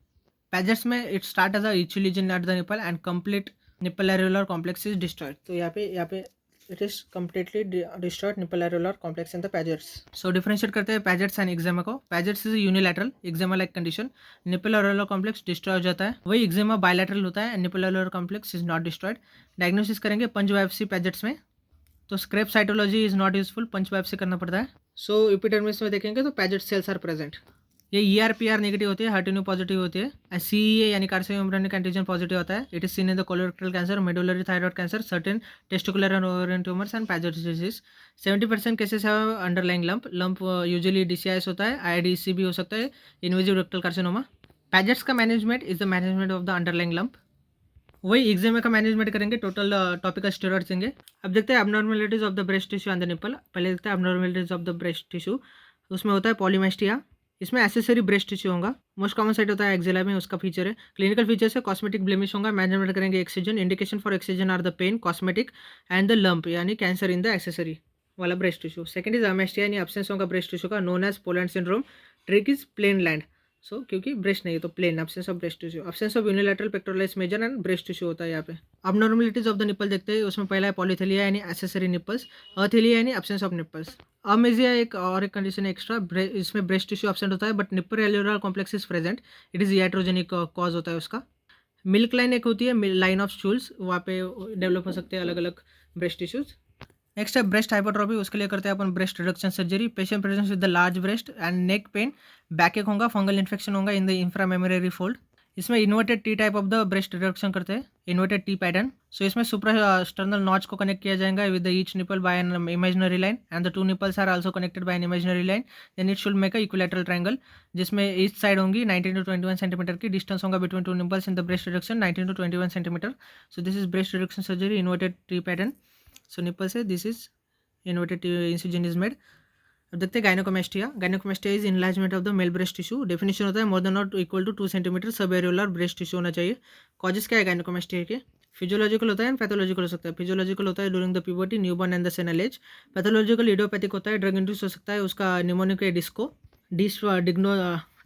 Paget's में it start as a itchy lesion at the nipple and complete nipple areolar complex is destroyed। तो यहाँ पे it is completely destroyed nipple areolar complex in the Paget's. So differentiate करते हैं Paget's and eczema को। Paget's is unilateral eczema like condition, nipple areolar complex destroy हो जाता है, वही एक्जेमा बायलैटरल होता है and nipple areolar complex is not destroyed. Diagnosis करेंगे पंच बायोप्सी पैजेट्स में, तो scrape cytology is not useful, punch biopsy करना पड़ता है। सो एपिडर्मिस में देखेंगे तो पैजेट सेल्स आर प्रेजेंट, ये ER/PR नेगेटिव होती है, HER2 पॉजिटिव होती है, CEA यानी कार्सिनोमेम्ब्रेनिक एंटीजन पॉजिटिव होता है। It is seen in the colorectal cancer, medullary thyroid cancer, certain testicular and ovarian tumours and Paget's disease. 70% cases है अंडरलाइंग लंप यूजुअली DCIS होता है, IDC भी हो सकता है, इन्वेजिव रेक्टल कार्सिनोमा। पैजेट्स का management is the management of the underlying lump. वही eczema का मैनेजमेंट करेंगे, टोटल टॉपिकल स्टेरॉइड्स देंगे। अब देखते हैं abnormalities of the breast tissue and the nipple. पहले देखते हैं abnormalities of the breast tissue, उसमें होता है पॉलीमास्टिया, इसमें एसेसरी ब्रेस्ट टिश्यू होगा, मोस्ट कॉमन साइट होता है एक्जेला में, उसका फीचर है। क्लिनिकल फीचर्स है कॉस्मेटिक ब्लेमिश होगा, मैनेजमेंट करेंगे excision, indication for excision are the pain, cosmetic and the lump यानी कैंसर इन द एक्सेसरी वाला breast tissue. Second is amastia यानी एब्सेंस होगा ब्रेस्ट टिश्यू का, known as Poland syndrome. Trick is plain land, so क्योंकि breast नहीं है तो plain, absence of breast tissue, absence of unilateral pectoralis major and breast tissue होता है यहाँ पे। अबनॉर्मलिटीज ऑफ द निपल देखते हैं, उसमें पहला है पॉलीथेलिया यानी एसेसरी निपल्स, अथेलिया यानी एब्सेंस ऑफ निपल्स। अमेजिया एक और एक कंडीशन है एक्स्ट्रा, इसमें ब्रेस्ट टिश्यू एब्सेंट होता है but nipple एल्यूलर complex is present, it is iatrogenic cause होता है उसका। मिल्क लाइन एक होती है, लाइन ऑफ स्टूल्स, वहाँ पे डेवलप हो सकते हैं अलग अलग ब्रेस्ट टिश्यूज। नेक्स्ट है ब्रेस्ट हाइपरट्रॉफी, उसके लिए करते हैं अपन breast reduction surgery. Patient presents with the large breast and neck pain, back ache होगा, फंगल इन्फेक्शन होगा इन द इंफ्रामेमोरी फोल्ड। इसमें inverted T type of the breast reduction करते हैं, इन्वर्टेड टी पैटर्न। सो इसमें सुप्रास्टर्नल नॉच को connect किया जाएगा with the each nipple by an imaginary line and the two nipples are also connected by an imaginary line, then it should make a equilateral triangle, जिसमें each side होंगी 19 to 21 centimetre की, distance होगा between two nipples in the breast reduction 19 to 21 centimetre. So this is breast reduction surgery, inverted T pattern. So nipple से this is inverted incision is made. अब देखते हैं gynaecomastia. Gynaecomastia is enlargement of the male breast tissue, definition होता है more than not equal to 2 centimetre sub areolar breast tissue होना चाहिए। Causes क्या है गायनोकोमेस्टिया के? फिजियोलॉजिकल होता है एंड पैथोलॉजिकल हो सकता है। फिजियोलॉजिकल होता है during the puberty, newborn and the senile age. Pathological idiopathic होता है, ड्रग इंड्यूस हो सकता है, उसका mnemonic disco,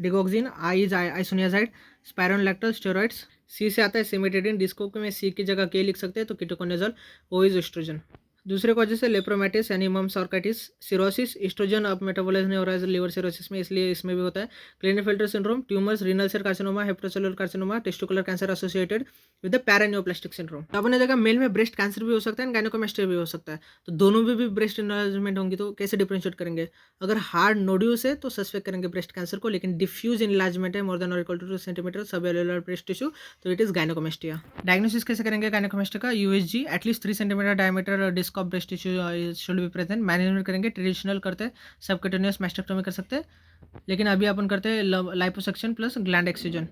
digoxin, I is isoniazid, spironolactone, steroids. C से आता है सिमेटेडिन, डिस्को में सी की जगह के लिख सकते हैं तो कीटोकोनाजोल, ओ इज एस्ट्रोजन। दूसरे कॉजेस है लेप्रोमेटिस यानी मम्स ऑर्काइटिस, सिरोसिस, एस्ट्रोजन अब मेटाबोलाइज नहीं हो रहा है लिवर सिरोसिस में, इसलिए इसमें भी होता है। Klinefelter syndrome, tumours, renal cell carcinoma, hepatocellular carcinoma, testicular cancer associated with the paraneoplastic syndrome. अब अपने जगह मेल में ब्रेस्ट कैंसर भी हो सकता है एंड गायनोकोमेस्टिया भी हो सकता है, तो दोनों में भी ब्रेस्ट इनलार्जमेंट होंगी तो कैसे डिफरेंशिएट करेंगे? अगर हार्ड नोड्यूल्स है तो सस्पेक्ट करेंगे ब्रेस्ट कैंसर को, लेकिन डिफ्यूज इनलार्जमेंट है मोर देन और equal to 2 centimetre subareolar breast tissue तो इट इज गायनोकोमेस्टिया। डायग्नोसिस कैसे करेंगे गायनोकोमेस्टिया का? USG at least 3 centimetre diameter disc of breast tissue should be present. Management करेंगे ट्रेडिशनल करते हैं, सबकटेनियस मैस्टेक्टोमी कर सकते हैं, लेकिन अभी अपन करते हैं लाइपोसक्शन प्लस ग्लैंड एक्सिजन।